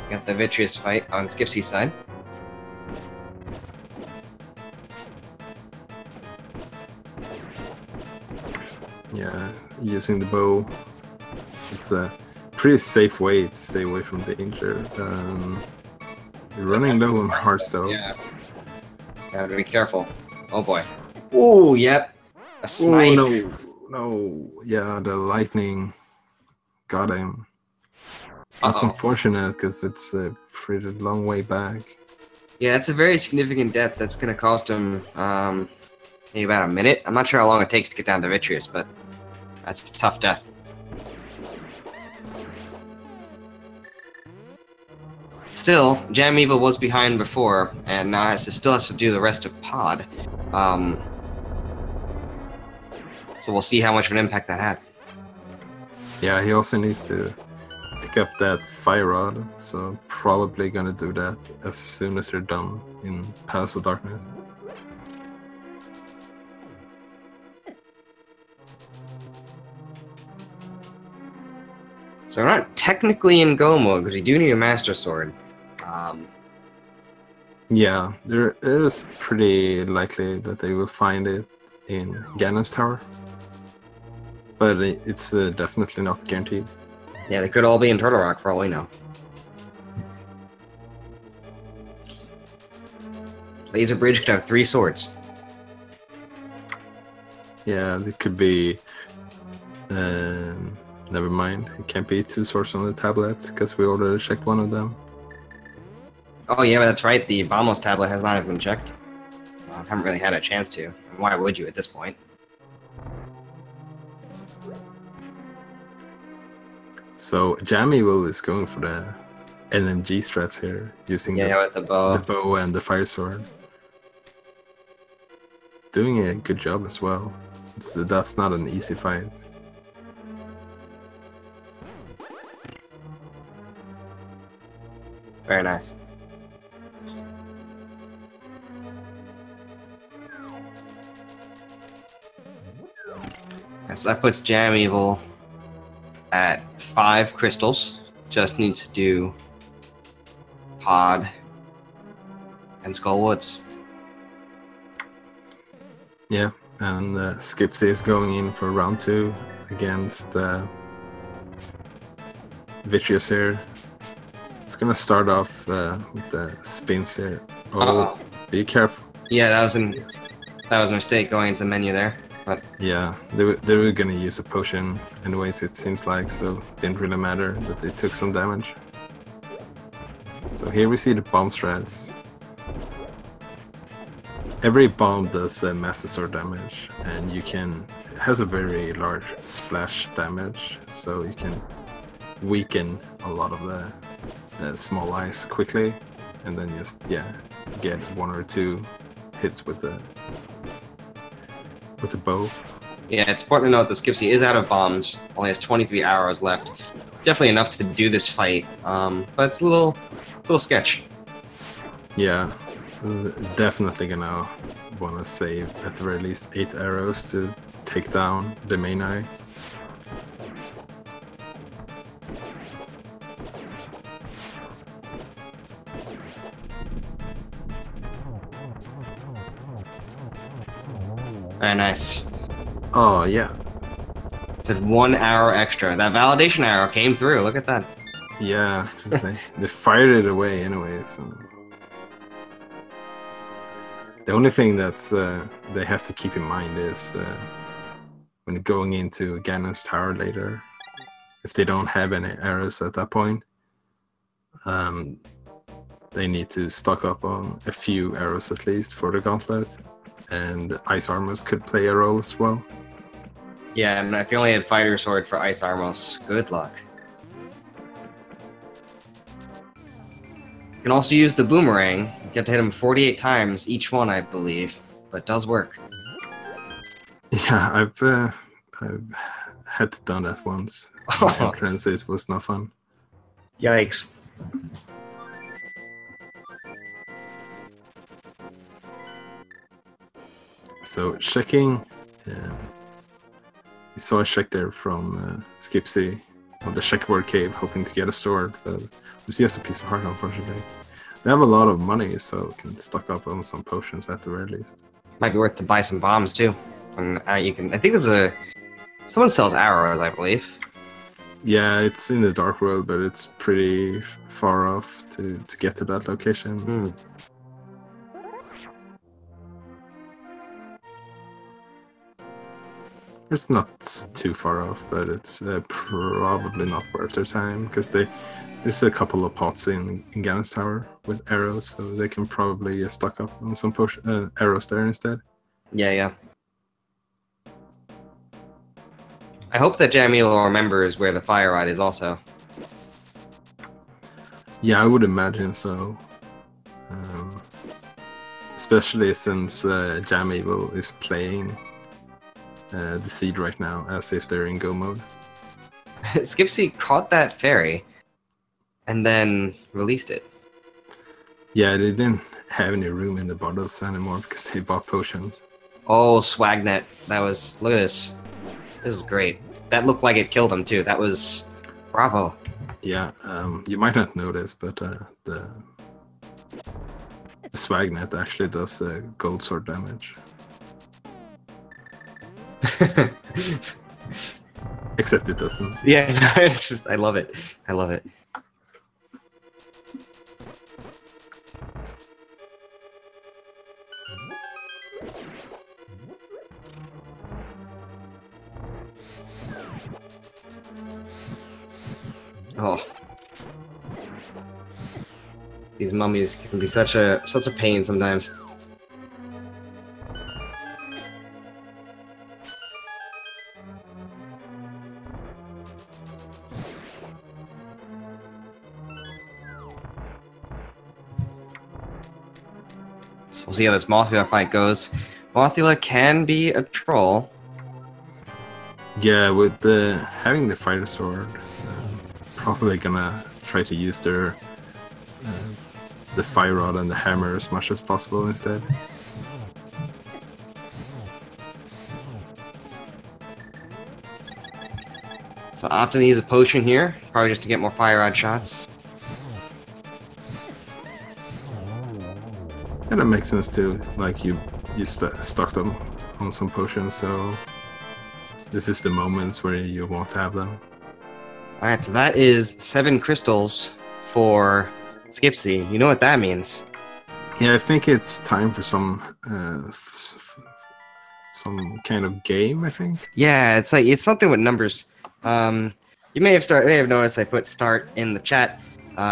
Got the Vitreous fight on Skipsy's side. Yeah, using the bow, it's a pretty safe way to stay away from danger. Running low on hearts though. Yeah. Gotta be careful. Oh boy. Oh, yep. A snipe. Oh no. Yeah, the lightning got him. That's unfortunate because it's a pretty long way back. Yeah, it's a very significant death. That's gonna cost him maybe about a minute. I'm not sure how long it takes to get down to Vitreous, but that's a tough death. Still, JamEvil was behind before, and now still has to do the rest of Pod. So we'll see how much of an impact that had. Yeah, he also needs to pick up that fire rod, so probably gonna do that as soon as they're done in Palace of Darkness. So we're not technically in Go mode, because we do need a Master Sword. Yeah, it is pretty likely that they will find it in Ganon's Tower, but it's definitely not guaranteed. Yeah, they could all be in Turtle Rock for all we know. Laser Bridge could have 3 swords. Yeah, it could be... never mind, it can't be 2 swords on the tablet, because we already checked one of them. Oh yeah, but that's right, the Bombos tablet has not even been checked. I haven't really had a chance to. Why would you at this point? So JamEvil is going for the NMG strats here, using with the bow and the fire sword. Doing a good job as well. So that's not an easy fight. Very nice. So that puts JamEvil at 5 crystals. Just needs to do Pod and Skull Woods. Yeah, and Skipsy is going in for round 2 against Vitreous here. It's gonna start off with the spins here. Oh, be careful. Yeah, that was a mistake going into the menu there. But yeah, they were gonna use a potion anyways, it seems like, so it didn't really matter that they took some damage. So here we see the bomb strats. Every bomb does Master Sword damage, and it has a very large splash damage, so you can weaken a lot of the small eyes quickly, and then just get 1 or 2 hits with the bow. Yeah, it's important to note that Skipsy is out of bombs, only has 23 arrows left. Definitely enough to do this fight, but it's a little sketch. Yeah, definitely gonna wanna save at the very least 8 arrows to take down the main eye. Very nice. Oh, yeah. Did 1 arrow extra. That validation arrow came through. Look at that. Yeah, they fired it away anyways. So. The only thing that's they have to keep in mind is when going into Ganon's tower later, if they don't have any arrows at that point, they need to stock up on a few arrows at least for the gauntlet, and ice armors could play a role as well. Yeah, and if you only had fighter sword for ice armors, good luck. You can also use the boomerang. You have to hit him 48 times each one, I believe, but it does work. Yeah, I've had done that once. Entrance, it was not fun. Yikes. So checking, we saw a check there from Skipsy on the checkerboard cave, hoping to get a sword, but it was just a piece of heart, unfortunately. They have a lot of money, so can stock up on some potions at the very least. Might be worth to buy some bombs too. And you can. I think there's a. Someone sells arrows, I believe. Yeah, it's in the Dark World, but it's pretty far off to get to that location. It's not too far off, but it's probably not worth their time, because there's a couple of pots in Ganon's tower with arrows, so they can probably stock up on some arrows there instead. Yeah. I hope that JamEvil remembers where the fire rod is also. Yeah, I would imagine so. Especially since JamEvil is playing the seed right now as if they're in go mode. Skipsy caught that fairy and then released it. Yeah, they didn't have any room in the bottles anymore because they bought potions. Oh, Swagnet. That was... Look at this. This is great. That looked like it killed him too. That was... Bravo. Yeah, you might not notice, but the Swagnet actually does gold sword damage. Except it doesn't. Yeah, no, it's just... I love it. I love it. Oh, these mummies can be such a pain sometimes. So we'll see how this Mothula fight goes. Mothula can be a troll. Yeah, with having the fighter sword, probably gonna try to use their the fire rod and the hammer as much as possible instead. So opting to use a potion here, probably just to get more fire rod shots. And that makes sense too. Like you stocked them on some potions, so this is the moments where you want to have them. Alright, so that is 7 crystals for Skipsy. You know what that means. Yeah, I think it's time for some kind of game, I think. Yeah, it's something with numbers. You may have noticed I put start in the chat.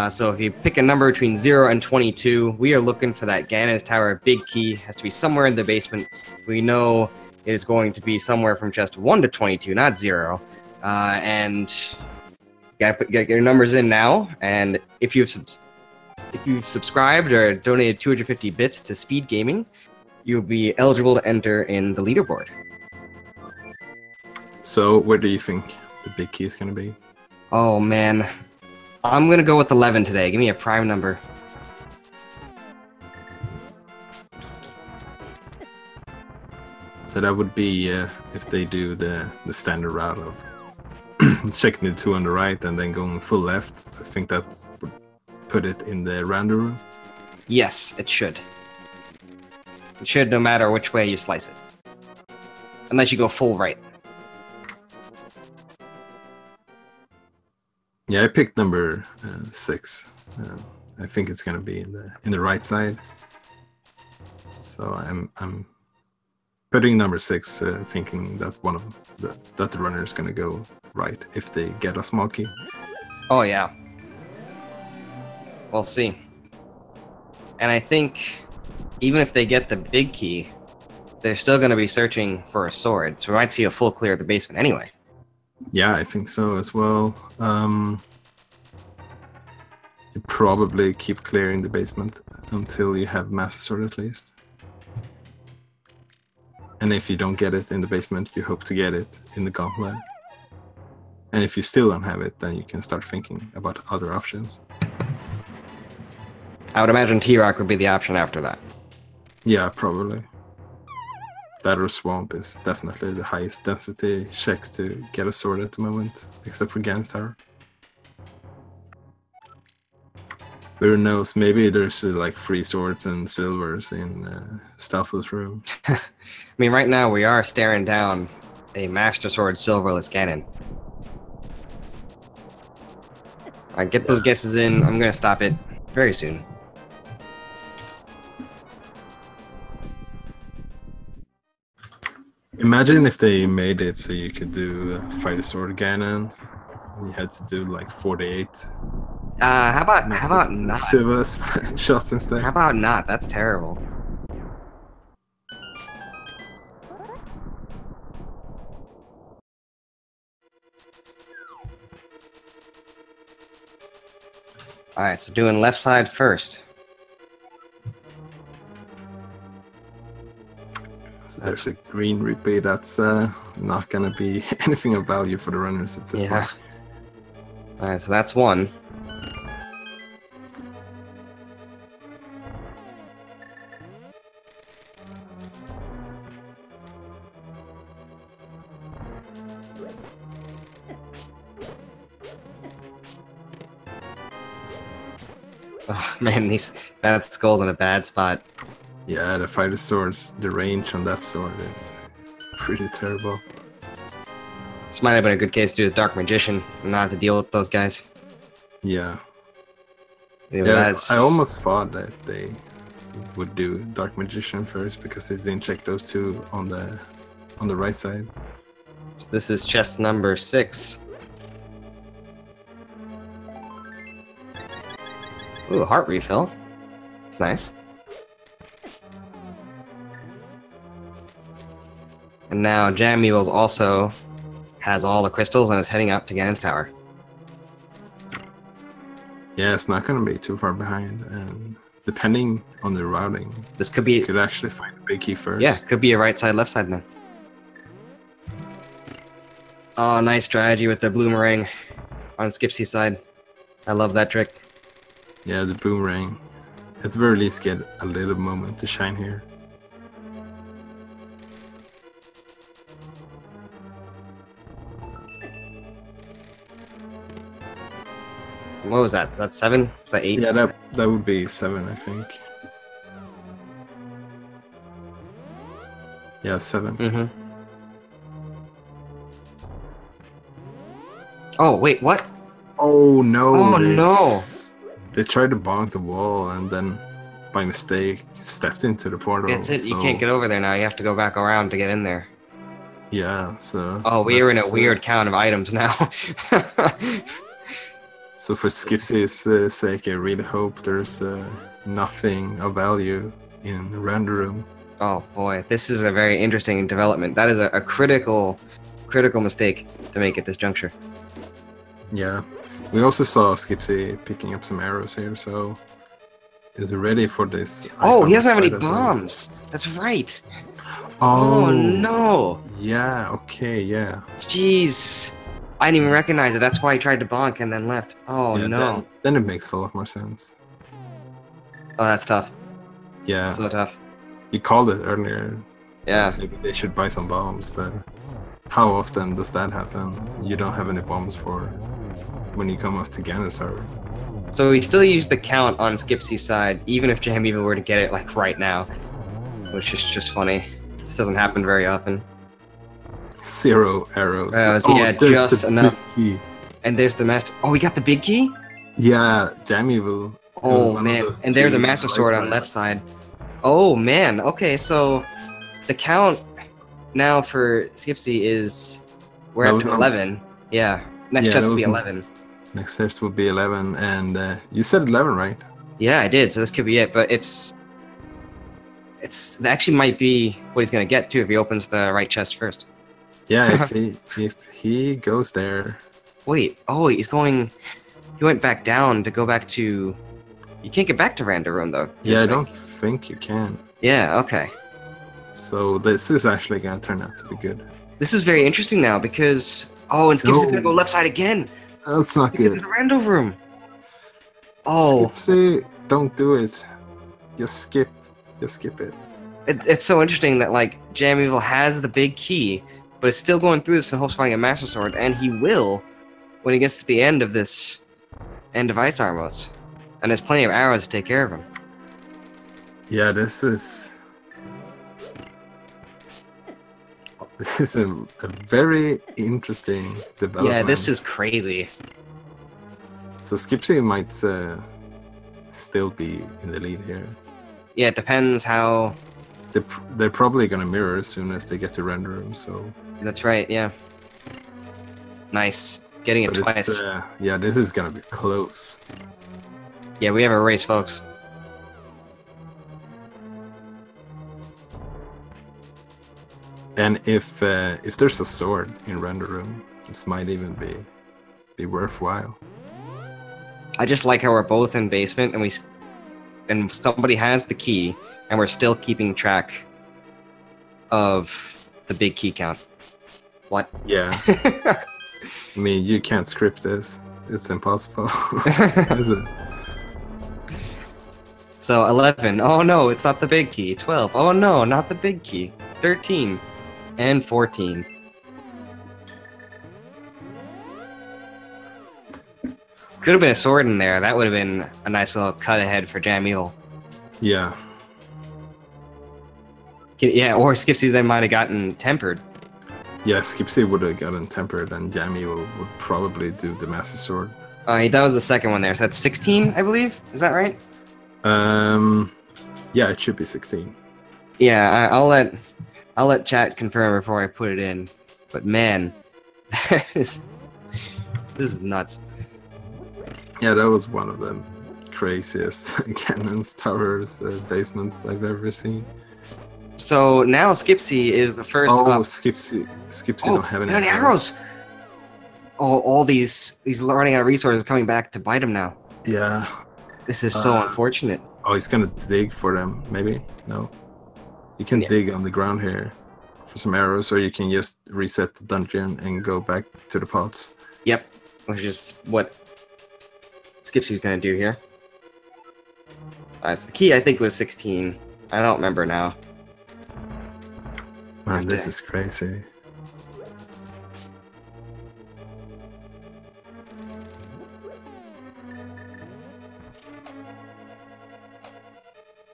So if you pick a number between 0 and 22, we are looking for that Ganon's Tower big key. It has to be somewhere in the basement. We know it is going to be somewhere from just 1 to 22, not 0. And you gotta get your numbers in now. And if you've subscribed or donated 250 bits to Speed Gaming, you'll be eligible to enter in the leaderboard. So where do you think the big key is going to be? Oh man, I'm gonna go with 11 today. Give me a prime number. So that would be if they do the standard route of checking the 2 on the right and then going full left. I think that would put it in the random room. Yes, it should. It should, no matter which way you slice it. Unless you go full right. Yeah, I picked number 6. I think it's gonna be in the right side. So I'm putting number 6, thinking that that the runner is gonna go right if they get a small key. Oh yeah. We'll see. And I think even if they get the big key, they're still going to be searching for a sword, so we might see a full clear of the basement anyway. Yeah, I think so as well. You probably keep clearing the basement until you have Master Sword at least. And if you don't get it in the basement, you hope to get it in the gauntlet. And if you still don't have it, then you can start thinking about other options. I would imagine T-Rock would be the option after that. Yeah, probably. That or Swamp is definitely the highest density checks to get a sword at the moment, except for Gan's Tower. But who knows, maybe there's like free swords and silvers in Stealth's room. I mean, right now we are staring down a Master Sword silverless cannon. Alright, get those guesses in. I'm going to stop it very soon. Imagine if they made it so you could do Fight a Sword Ganon. You had to do like 48. How about not? Silverless shots instead. How about not? That's terrible. Alright, so doing left side first. So there's a green rupee that's not going to be anything of value for the runners at this point. Alright, so that's one. Oh man, that skull's in a bad spot. Yeah, the fighter swords, the range on that sword is pretty terrible. This might have been a good case to do the Dark Magician and not have to deal with those guys. Yeah. Yeah, I almost thought that they would do Dark Magician first because they didn't check those two on the right side. So this is chest number 6. Ooh, heart refill. It's nice. And now JamEvil also has all the crystals and is heading up to Ganon's Tower. Yeah, it's not going to be too far behind, and depending on the routing, this could be. You could actually find a big key first. Yeah, could be a right side, left side then. Oh, nice strategy with the boomerang on Skipsy's side. I love that trick. Yeah, the boomerang. At the very least, get a little moment to shine here. What was that? Is that 7? Was that 8? Yeah, that would be 7, I think. Yeah, 7. Mm-hmm. Oh, wait, what? Oh, no. Oh, no. They tried to bonk the wall and then, by mistake, stepped into the portal. That's it. You can't get over there now. You have to go back around to get in there. Yeah, so... Oh, we are in a weird count of items now. So for Skipsy's sake, I really hope there's nothing of value in the render room. Oh boy, this is a very interesting development. That is a critical mistake to make at this juncture. Yeah. We also saw Skipsy picking up some arrows here, so is ready for this. Oh, he doesn't have any bombs. That's right. Oh no. Yeah, okay, yeah. Jeez. I didn't even recognize it. That's why he tried to bonk and then left. Oh yeah, no. Then it makes a lot more sense. Oh, that's tough. Yeah. So tough. You called it earlier. Yeah. Maybe they should buy some bombs, but how often does that happen? You don't have any bombs for when you come off to Ganon's Tower. So we still use the count on Skipsy's side, even if JamEvil were to get it like right now, which is just funny. This doesn't happen very often. 0 arrows. Yeah, there's just the enough. big key. And there's the master. Oh, we got the big key? Yeah, JamEvil. Oh, man. And there's a master sword on the left side. Oh, man. Okay, so the count now for Skipsy is... We're up to 11. Yeah. Next chest will be 11. Next chest will be 11, and you said 11, right? Yeah, I did, so this could be it, but it actually might be what he's gonna get too if he opens the right chest first. Yeah, if he goes there. Wait, oh, he went back down to go back to... You can't get back to Random Room though. Yeah, I don't think you can. Yeah, okay. So this is actually gonna turn out to be good. This is very interesting now because... Oh, and Skipsy's gonna go left side again! That's not good. The Random Room! Oh. Skipsy, don't do it. Just skip it. It's so interesting that, like, JamEvil has the big key, but is still going through this in hopes of finding a Master Sword, and he will when he gets to the end of this... End of Ice Armos. And there's plenty of arrows to take care of him. Yeah, this is a very interesting development. Yeah, this is crazy. So Skipsy might still be in the lead here. Yeah, it depends how... They're probably going to mirror as soon as they get to Render Room, so... That's right, yeah. Nice. Getting it twice. Yeah, this is going to be close. Yeah, we have a race, folks. And if there's a sword in Render Room, this might even be worthwhile. I just like how we're both in basement and somebody has the key and we're still keeping track of the big key count. What? Yeah. I mean, you can't script this. It's impossible. So 11. Oh no, it's not the big key. 12. Oh no, not the big key. 13. And 14. Could have been a sword in there. That would have been a nice little cut ahead for JamEvil. Yeah. Yeah, or Skipsy then might have gotten tempered. Yeah, Skipsy would have gotten tempered, and JamEvil would probably do the Master Sword. That was the second one there. So that's 16, I believe. Is that right? Yeah, it should be 16. Yeah, I'll let chat confirm before I put it in. But man, this is nuts. Yeah, that was one of the craziest cannons, towers, basements I've ever seen. So now Skipsy is the first. Skipsy don't have any arrows. Oh, all these running out of resources coming back to bite him now. Yeah. This is so unfortunate. Oh, he's gonna dig for them, maybe? No. You can dig on the ground here for some arrows, or you can just reset the dungeon and go back to the pots. Yep, which is what Skipsy's gonna do here. It's the key, I think, was 16. I don't remember now. Man, this is crazy.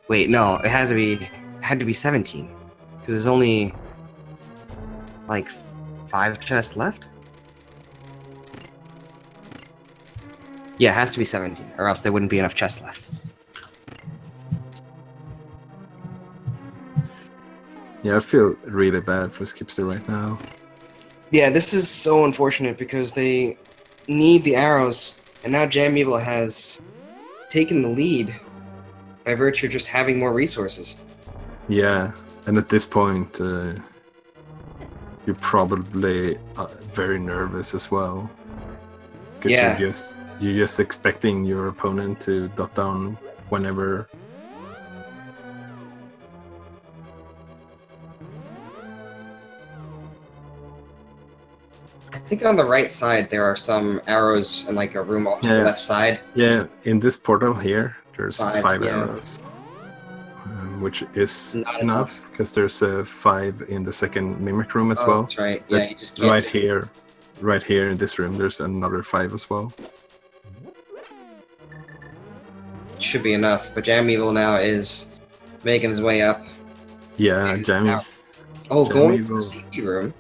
Wait, no, it had to be 17. Because there's only like 5 chests left? Yeah, it has to be 17, or else there wouldn't be enough chests left. Yeah, I feel really bad for Skipsy right now. Yeah, this is so unfortunate because they need the arrows, and now JamEvil has taken the lead by virtue of just having more resources. Yeah, and at this point, you're probably very nervous as well. Because you're just expecting your opponent to dot down whenever. I think on the right side there are some arrows and like a room off to the left side. Yeah, in this portal here, there's 5 yeah. arrows. Which is not enough, because there's 5 in the second mimic room as well. That's right. Yeah, you just can't. Right here in this room, there's another 5 as well. Should be enough, but JamEvil now is making his way up. Yeah, JamEvil. Going to the safety room.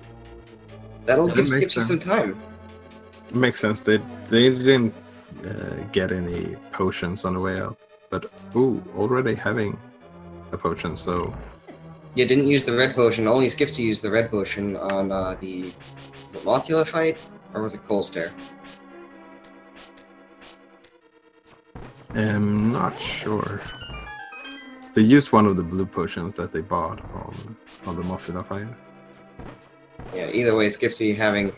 That'll Yeah, give that makes Skipsy some sense. time. It makes sense. They didn't get any potions on the way up, but already having a potion, so You didn't use the red potion. Only Skipsy used the red potion on the Mothula fight, or was it Coldstare? I'm not sure. They used one of the blue potions that they bought on the Mothula fight. Yeah, either way, Skipsy having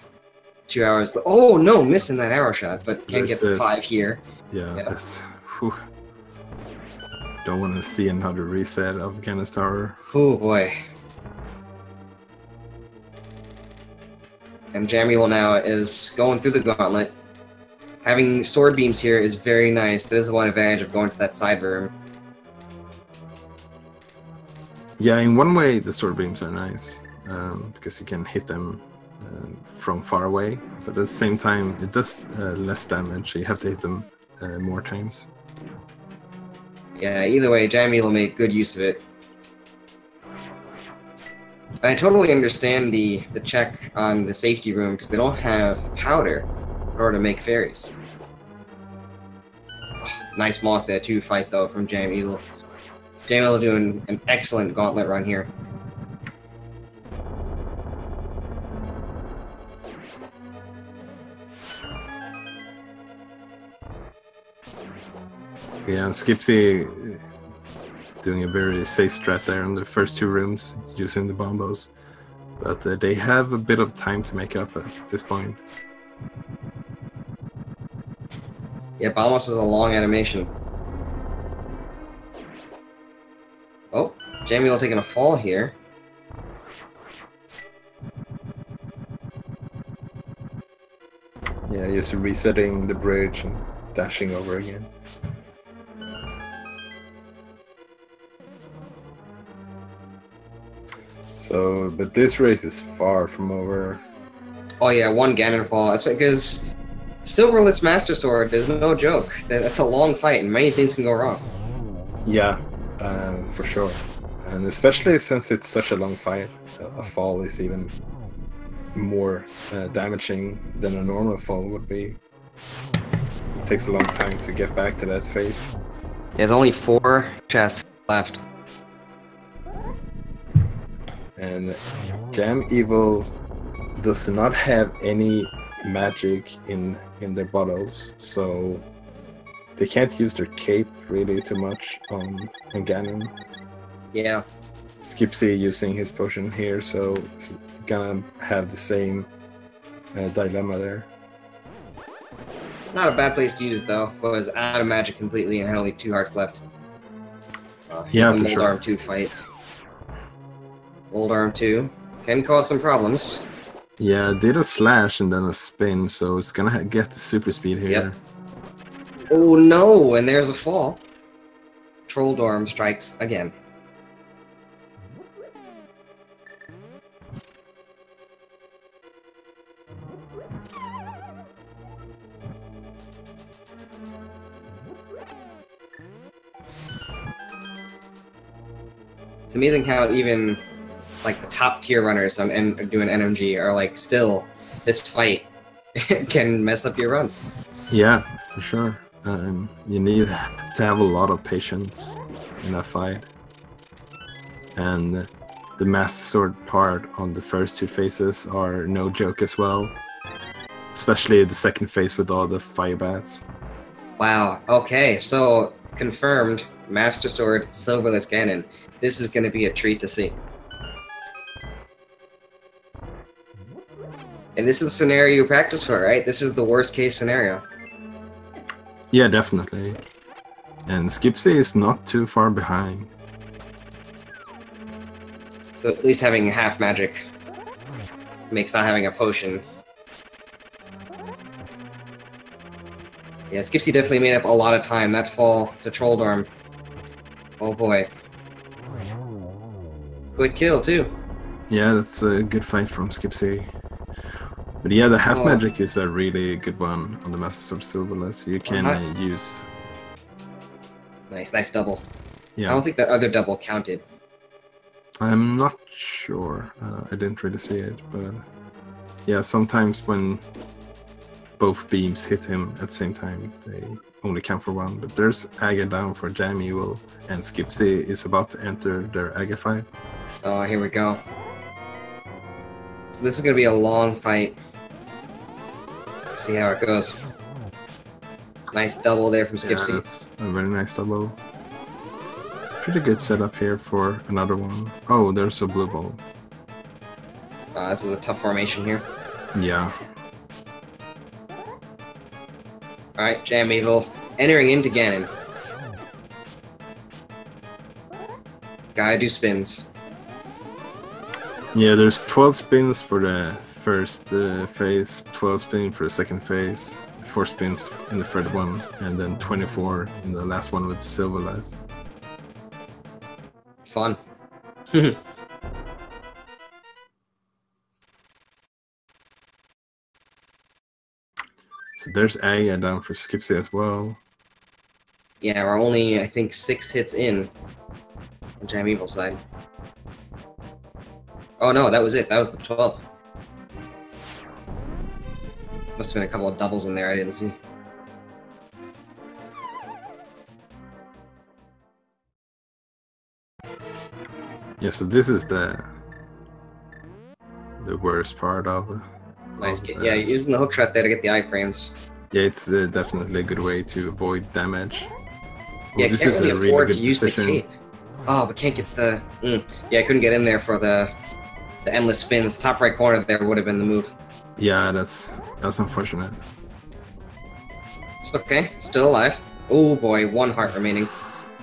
2 hours. Oh no, missing that arrow shot, but can There's get 5 here. Yeah, Yeah. that's. Whew. Don't want to see another reset of Ganis Tower. Oh boy. And JamEvil now is going through the gauntlet. Having sword beams here is very nice. That is one advantage of going to that side room. Yeah, in one way the sword beams are nice, because you can hit them from far away, but at the same time it does less damage. You have to hit them more times. Yeah, either way, JamEvil made good use of it. I totally understand the check on the safety room because they don't have powder in order to make fairies. Oh, nice moth there too fight though from JamEvil. JamEvil doing an excellent gauntlet run here. Yeah, and Skipsy doing a very safe strat there in the first 2 rooms using the bombos, but they have a bit of time to make up at this point. Yeah, Bombos is a long animation. Oh, JamEvil taking a fall here. Yeah, just resetting the bridge and dashing over again. So, but this race is far from over. Oh yeah, 1 Ganon fall. That's because Silverless Master Sword is no joke. That's a long fight, and many things can go wrong. Yeah, for sure. And especially since it's such a long fight, a fall is even more damaging than a normal fall would be. It takes a long time to get back to that phase. There's only 4 chests left. And JamEvil does not have any magic in their bottles, so they can't use their cape really too much on Ganon. Yeah. Skipsy using his potion here, so it's gonna have the same dilemma there. Not a bad place to use it though. Was out of magic completely and had only 2 hearts left. Yeah, the for Mold sure. Arm 2 fight. Mold Arm 2 can cause some problems. Yeah, did a slash and then a spin, so it's gonna get the super speed here. Yep. Oh no, and there's a fall. Troll Dorm strikes again. It's amazing how even like the top tier runners on doing NMG are like still this fight can mess up your run. Yeah, for sure. You need to have a lot of patience in that fight. And the Master Sword part on the first 2 phases are no joke as well. Especially the second phase with all the fire bats. Wow, okay, so confirmed Master Sword Silverless Ganon. This is going to be a treat to see. And this is the scenario you practice for, right? This is the worst case scenario. Yeah, definitely. And Skipsy is not too far behind. So at least having half magic makes not having a potion. Yeah, Skipsy definitely made up a lot of time. That fall to Troll Dorm. Oh boy. Quick kill, too. Yeah, that's a good fight from Skipsy. But yeah, the half magic is a really good one on the Master Sword Silverless. You can use... Nice double. Yeah. I don't think that other double counted. I'm not sure. I didn't really see it, but... Yeah, sometimes when both beams hit him at the same time, they only count for one. But there's Aga down for JamEvil, and Skipsy is about to enter their Aga fight. Oh, here we go. So this is gonna be a long fight. Let's see how it goes. Nice double there from Skipsy. Yeah, that's a very nice double. Pretty good setup here for another one. Oh, there's a blue ball. This is a tough formation here. Yeah. Alright, JamEvil entering into Ganon. Gotta do spins. Yeah, there's 12 spins for the first phase, 12 spins for the second phase, 4 spins in the third one, and then 24 in the last one with Silver Lights. Fun. So there's Aga down for Skipsy as well. Yeah, we're only, I think, 6 hits in on JamEvil side. Oh no, that was it. That was the 12. Must have been a couple of doubles in there I didn't see. Yeah, so this is the worst part of the... Nice. Yeah, using the hook shot there to get the iframes. Yeah, it's definitely a good way to avoid damage. Yeah, this can't is really a afford good to use position. the cape. Oh, but can't get the... Yeah, I couldn't get in there for the endless spins. Top right corner there would have been the move. Yeah, that's unfortunate. It's okay. Still alive. Oh boy, 1 heart remaining.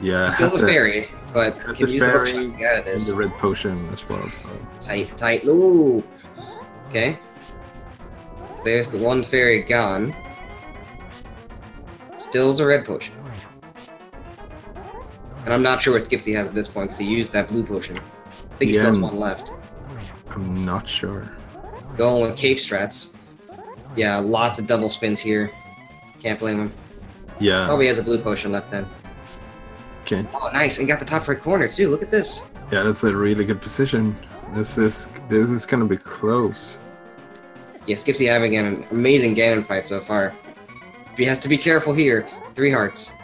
Yeah, He still's a fairy, but has can the use the hook fairy shot to get out of and this. the red potion as well. So Tight, tight. Ooh. Okay. There's the 1 fairy gone. Still's a red potion. And I'm not sure what Skipsy has at this point because he used that blue potion. I think he still has 1 left. I'm not sure. Going with cape strats. Yeah, lots of double spins here. Can't blame him. Yeah. Probably has a blue potion left then. Okay. Oh, nice. And got the top right corner too. Look at this. Yeah, that's a really good position. This is gonna be close. Yeah, Skipsy having an amazing Ganon fight so far. He has to be careful here. 3 hearts.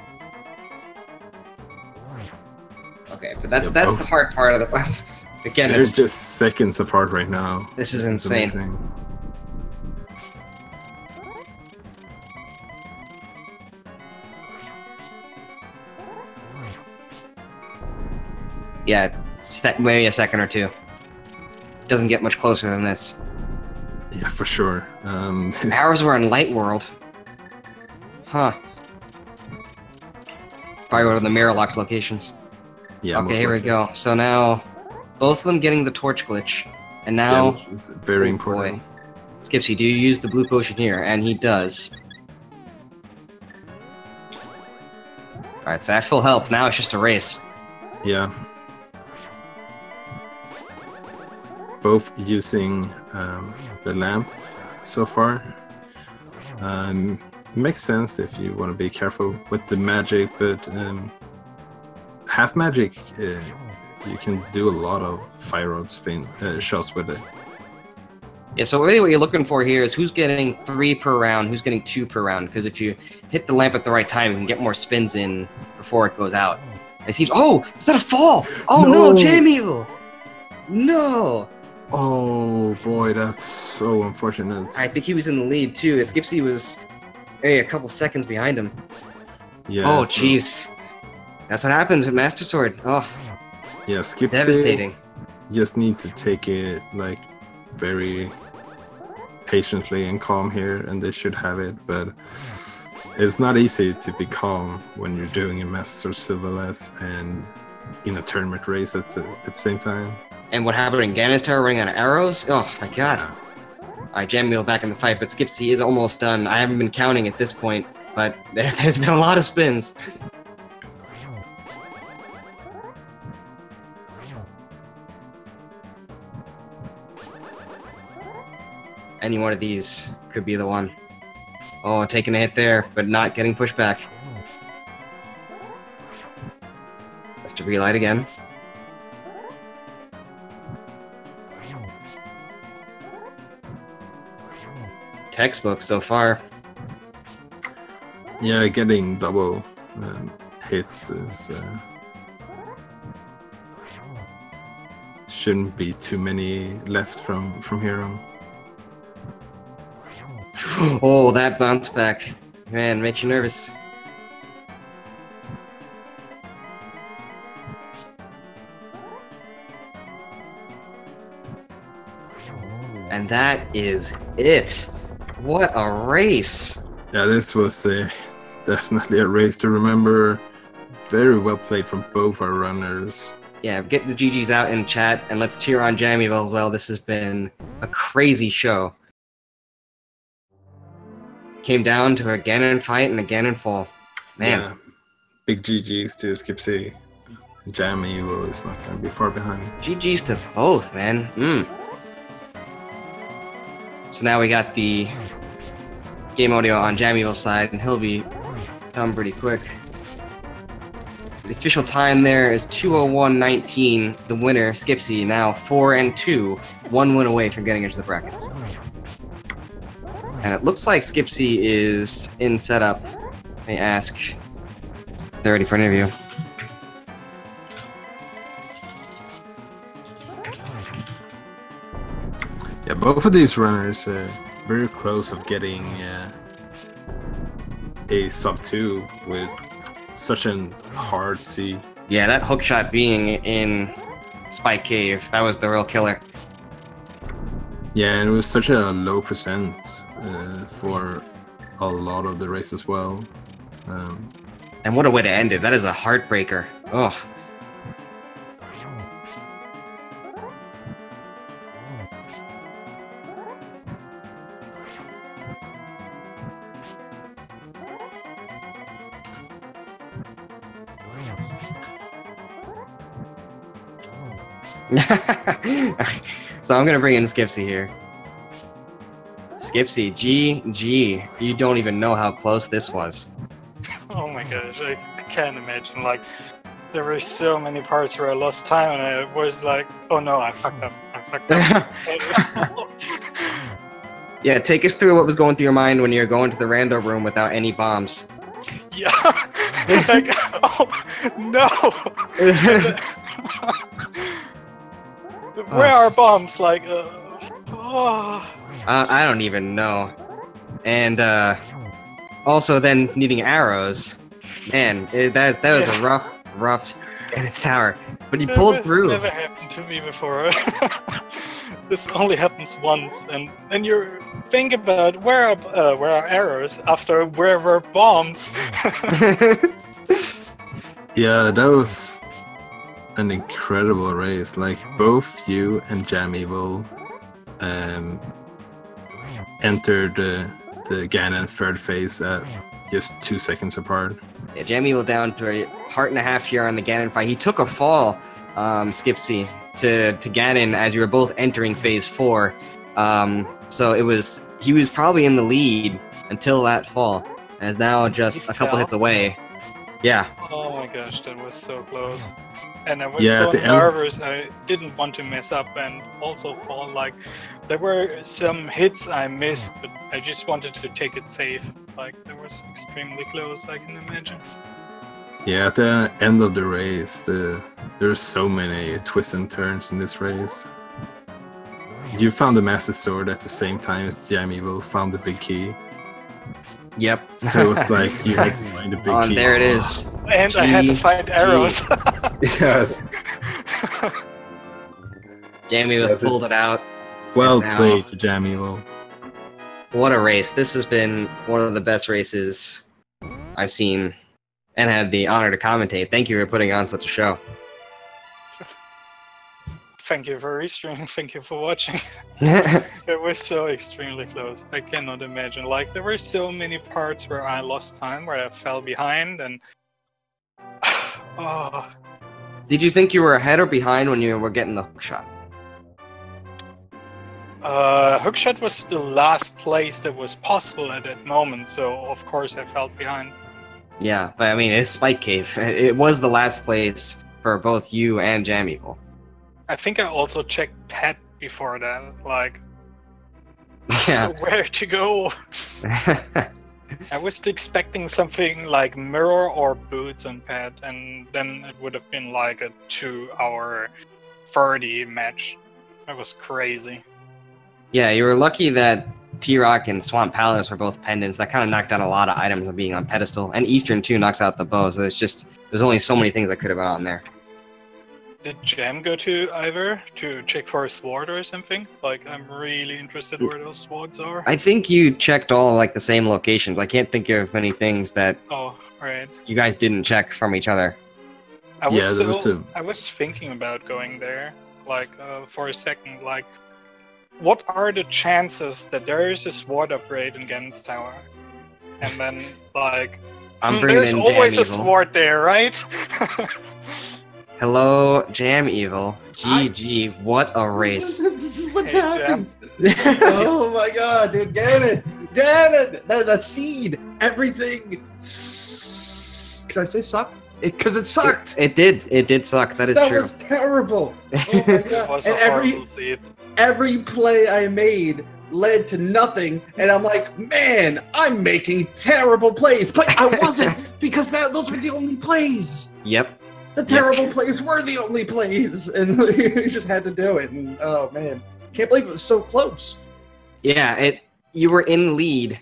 Okay, but that's the hard part of the... Again, They're it's just seconds apart right now. This is It's insane. amazing. Yeah, maybe a second or 2. Doesn't get much closer than this. Yeah, for sure. Arrows were in Light World. Huh. Probably one of the mirror locked locations. Yeah. Okay, here we go. So now, both of them getting the torch glitch. And now... Yeah, it's very important. Boy. Skipsy, do you use the blue potion here? And he does. Alright, so at full health, now it's just a race. Yeah. Both using the lamp so far. Makes sense if you want to be careful with the magic, but half magic, you can do a lot of fire rod spin shots with it. Yeah, so really what you're looking for here is who's getting 3 per round, who's getting 2 per round, because if you hit the lamp at the right time, you can get more spins in before it goes out. I see. Oh, is that a fall? Oh no, JamEvil! No! Oh boy, that's so unfortunate. I think he was in the lead too. Skipsy was a couple seconds behind him. Yeah. Oh jeez, that's what happens with Master Sword. Oh, yeah, Skipsy devastating. Just need to take it like very patiently and calm here, and they should have it. But it's not easy to be calm when you're doing a Master Silverless and in a tournament race at the same time. And what happened in Ganon's Tower running out of arrows? Oh my god. Alright, JamEvil back in the fight, but Skipsy is almost done. I haven't been counting at this point, but there's been a lot of spins. Any one of these could be the one. Oh, taking a hit there, but not getting pushed back. Has to relight again. textbook so far. Yeah, getting double hits is shouldn't be too many left from here on. Oh, that bounce back, man, makes you nervous. And that is it. What a race! Yeah, this was definitely a race to remember. Very well played from both our runners. Yeah, get the GGs out in chat, and let's cheer on JamEvil as well. This has been a crazy show. Came down to a Ganon fight and a Ganon fall. Man. Yeah. Big GGs to Skipsy. JamEvil is not going to be far behind. GGs to both, man. So now we got the game audio on JamEvil's side, and he'll be done pretty quick. The official time there is 2:01:19. The winner, Skipsy, now 4-2, 1 win away from getting into the brackets. And it looks like Skipsy is in setup. Let me ask if they're ready for an interview. Yeah, both of these runners are very close of getting a sub 2 with such an hard seed. Yeah, that hookshot being in Spike Cave, that was the real killer. Yeah, and it was such a low percent for a lot of the race as well. And what a way to end it. That is a heartbreaker. Ugh. So I'm gonna bring in Skipsy here. Skipsy, GG. You don't even know how close this was. Oh my gosh, I can't imagine. Like, there were so many parts where I lost time and I was like, oh no, I fucked up. I fucked up. Yeah, take us through what was going through your mind when you were going to the rando room without any bombs. Yeah. Like, oh no. Where are bombs? Like, oh. I don't even know. And also then needing arrows. Man, that was a rough in its tower. But you pulled through. This never happened to me before. This only happens once, and then you think about where are arrows after where were bombs. Yeah, that was an incredible race. Like, both you and JamEvil entered the Ganon third phase at just 2 seconds apart. Yeah, JamEvil down to a heart and a half here on the Ganon fight. He took a fall, Skipsy, to Ganon as you were both entering phase 4. So he was probably in the lead until that fall, and is now just a couple hits away. Yeah. Oh my gosh, that was so close. And I was Yeah, so nervous, I didn't want to mess up and also fall. Like, there were some hits I missed, but I just wanted to take it safe. Like, that was extremely close, I can imagine. Yeah, at the end of the race, there's so many twists and turns in this race. You found the Master Sword at the same time as JamEvil found the big key. Yep. So it was like you had to find a big key. There it is. And I had to find arrows. Yes. JamEvil pulled it out. Well played to JamEvil. What a race. This has been one of the best races I've seen and had the honor to commentate. Thank you for putting on such a show. Thank you for restreaming, thank you for watching. It was so extremely close, I cannot imagine. Like, there were so many parts where I lost time, where I fell behind, and... oh. Did you think you were ahead or behind when you were getting the hookshot? Hookshot was the last place that was possible at that moment, so of course I felt behind. Yeah, but I mean, it's Spike Cave. It was the last place for both you and JamEvil. I think I also checked Pet before that, like... Yeah. Where to go? I was expecting something like mirror or boots and pad, and then it would have been like a 2-hour 30 match. That was crazy. Yeah, you were lucky that T-Rock and Swamp Palace were both pendants. That kind of knocked out a lot of items of being on pedestal. And Eastern, too, knocks out the bow. So there's only so many things that could have been on there. Did Jam go to either to check for a sword or something? Like, I'm really interested where those swords are. I think you checked all like the same locations. I can't think of many things that Oh, right. you guys didn't check from each other. I Yeah, was there was a- I was thinking about going there, like, for a second, like, what are the chances that there is a sword upgrade in Ganon's Tower? And then, like, I'm bringing there's in always a JamEvil. sword there, right? Hello, JamEvil. GG, what a race. This is what's Hey, happened. Oh my god, dude, Ganon! Ganon! That seed! Everything! Can I say sucked? Because it sucked! It did suck, that is That true. was terrible! Oh my It god. was And a horrible seed. every play I made led to nothing, and I'm like, man, I'm making terrible plays, but I wasn't, because those were the only plays. Yep. The terrible plays were the only plays, and you just had to do it. And oh man, can't believe it was so close. Yeah, you were in lead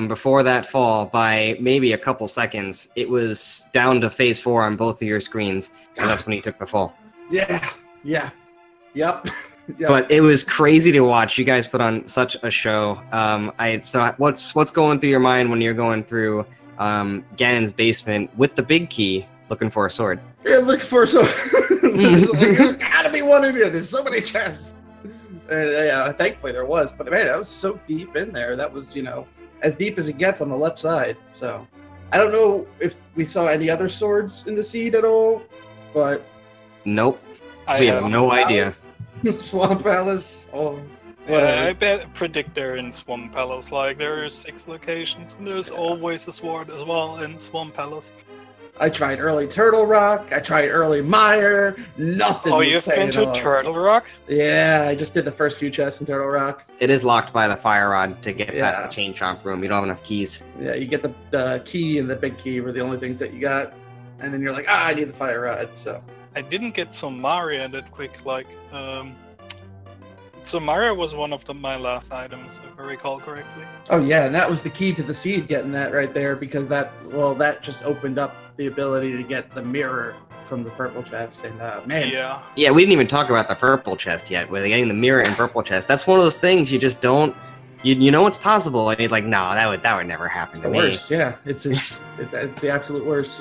before that fall by maybe a couple seconds. It was down to phase 4 on both of your screens, and that's when you took the fall. Yeah, yep. Yep. But it was crazy to watch. You guys put on such a show. So what's going through your mind when you're going through Ganon's basement with the big key, looking for a sword? Yeah, look for some. There's gotta be one in here. There's so many chests. And yeah, thankfully there was. But man, I was so deep in there. That was, as deep as it gets on the left side. So I don't know if we saw any other swords in the seed at all, but Nope. I We have no idea. Swamp Palace. Oh, Yeah, I bet predict they're in Swamp Palace. Like, there are 6 locations, and there's always a sword as well in Swamp Palace. I tried early Turtle Rock. I tried early Mire. Nothing. Oh, was you've been paying to off. Turtle Rock? Yeah, I just did the first few chests in Turtle Rock. It is locked by the fire rod to get past Yeah. the chain chomp room. You don't have enough keys. Yeah, you get the key and the big key were the only things that you got, and then you're like, I need the fire rod. So I didn't get Somaria that quick, like, Somaria was one of my last items, if I recall correctly. oh yeah, and that was the key to the seed, getting that right there, because that just opened up the ability to get the mirror from the purple chest, and man, Yeah. Yeah, we didn't even talk about the purple chest yet. With getting the mirror and purple chest, that's one of those things you just don't. You know it's possible, and you're like, no, that would never happen to the me. worst. Yeah, it's the absolute worst.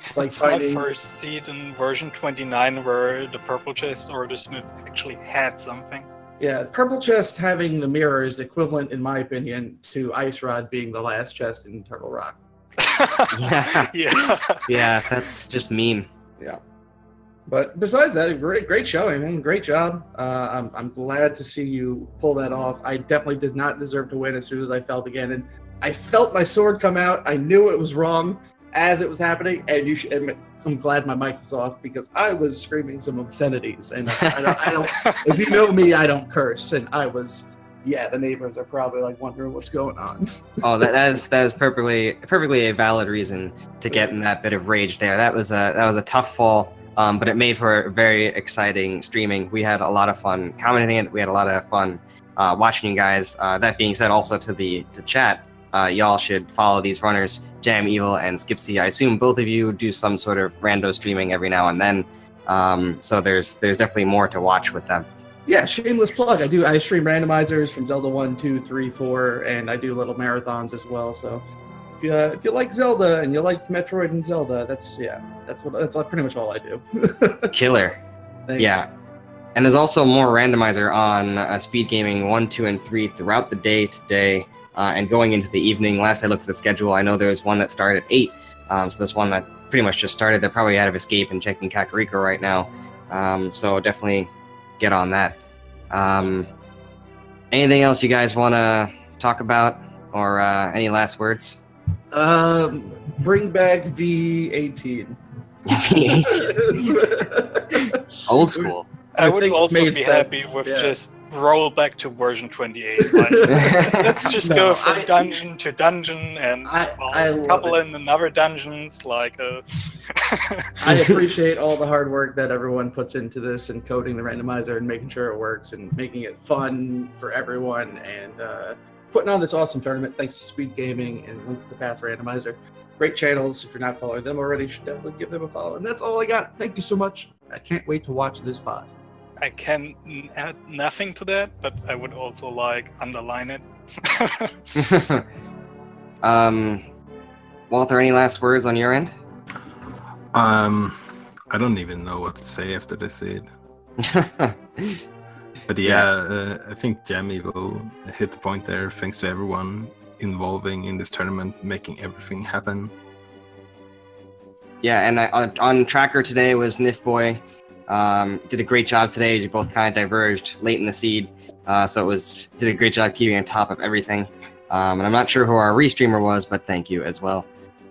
It's like It's finding. my first seed in version 29 where the purple chest or the smith actually had something. Yeah, purple chest having the mirror is equivalent, in my opinion, to Ice Rod being the last chest in Turtle Rock. Yeah. Yeah. Yeah, that's just mean. Yeah. But besides that, great showing, man. Great job. I'm glad to see you pull that off. I definitely did not deserve to win as soon as I felt again. And I felt my sword come out. I knew it was wrong as it was happening. And I'm glad my mic was off because I was screaming some obscenities. And I don't if you know me, I don't curse. And I was, yeah, the neighbors are probably like wondering what's going on. Oh, that is perfectly a valid reason to get in that bit of rage there. That was a tough fall. But it made for very exciting streaming. We had a lot of fun commenting it. We had a lot of fun watching you guys. That being said, also to chat, y'all should follow these runners, JamEvil and Skipsy. I assume both of you do some sort of rando streaming every now and then. So there's definitely more to watch with them. Yeah, shameless plug. I stream randomizers from Zelda 1, 2, 3, 4, and I do little marathons as well. So if you like Zelda and you like Metroid and Zelda, that's pretty much all I do. Killer. Thanks. Yeah. And there's also more randomizer on Speed Gaming 1, 2, and 3 throughout the day today and going into the evening. Last I looked at the schedule, I know there was one that started at 8. So this one that pretty much just started. They're probably out of Escape and checking Kakariko right now. So definitely get on that. Anything else you guys want to talk about or any last words? Bring back V18. Old school. I would think also made be sense, happy with yeah. just roll back to version 28. Like, let's just No, go from dungeon to dungeon and I couple love it. in another dungeons. Like, I appreciate all the hard work that everyone puts into this and coding the randomizer and making sure it works and making it fun for everyone and putting on this awesome tournament. Thanks to Speed Gaming and Link to the Past Randomizer. Great channels. If you're not following them already, you should definitely give them a follow. And that's all I got. Thank you so much. I can't wait to watch this pod. I can add nothing to that, but I would also like underline it. Walter, any last words on your end? I don't even know what to say after this scene. But yeah, I think JamEvil hit the point there. Thanks to everyone involving in this tournament, making everything happen. Yeah, and on tracker today was Nifboy. Did a great job today. You both kind of diverged late in the seed, so did a great job keeping on top of everything. And I'm not sure who our restreamer was, but thank you as well.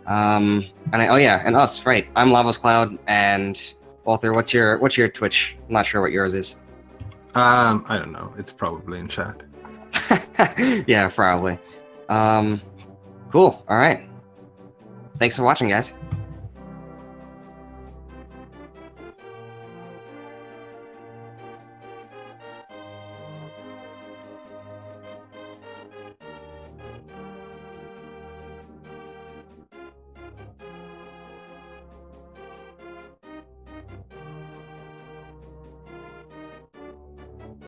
And us, right? I'm Lavos Cloud, and Walter, what's your Twitch? I'm not sure what yours is. I don't know. It's probably in chat. Yeah, probably. Cool. All right. Thanks for watching, guys.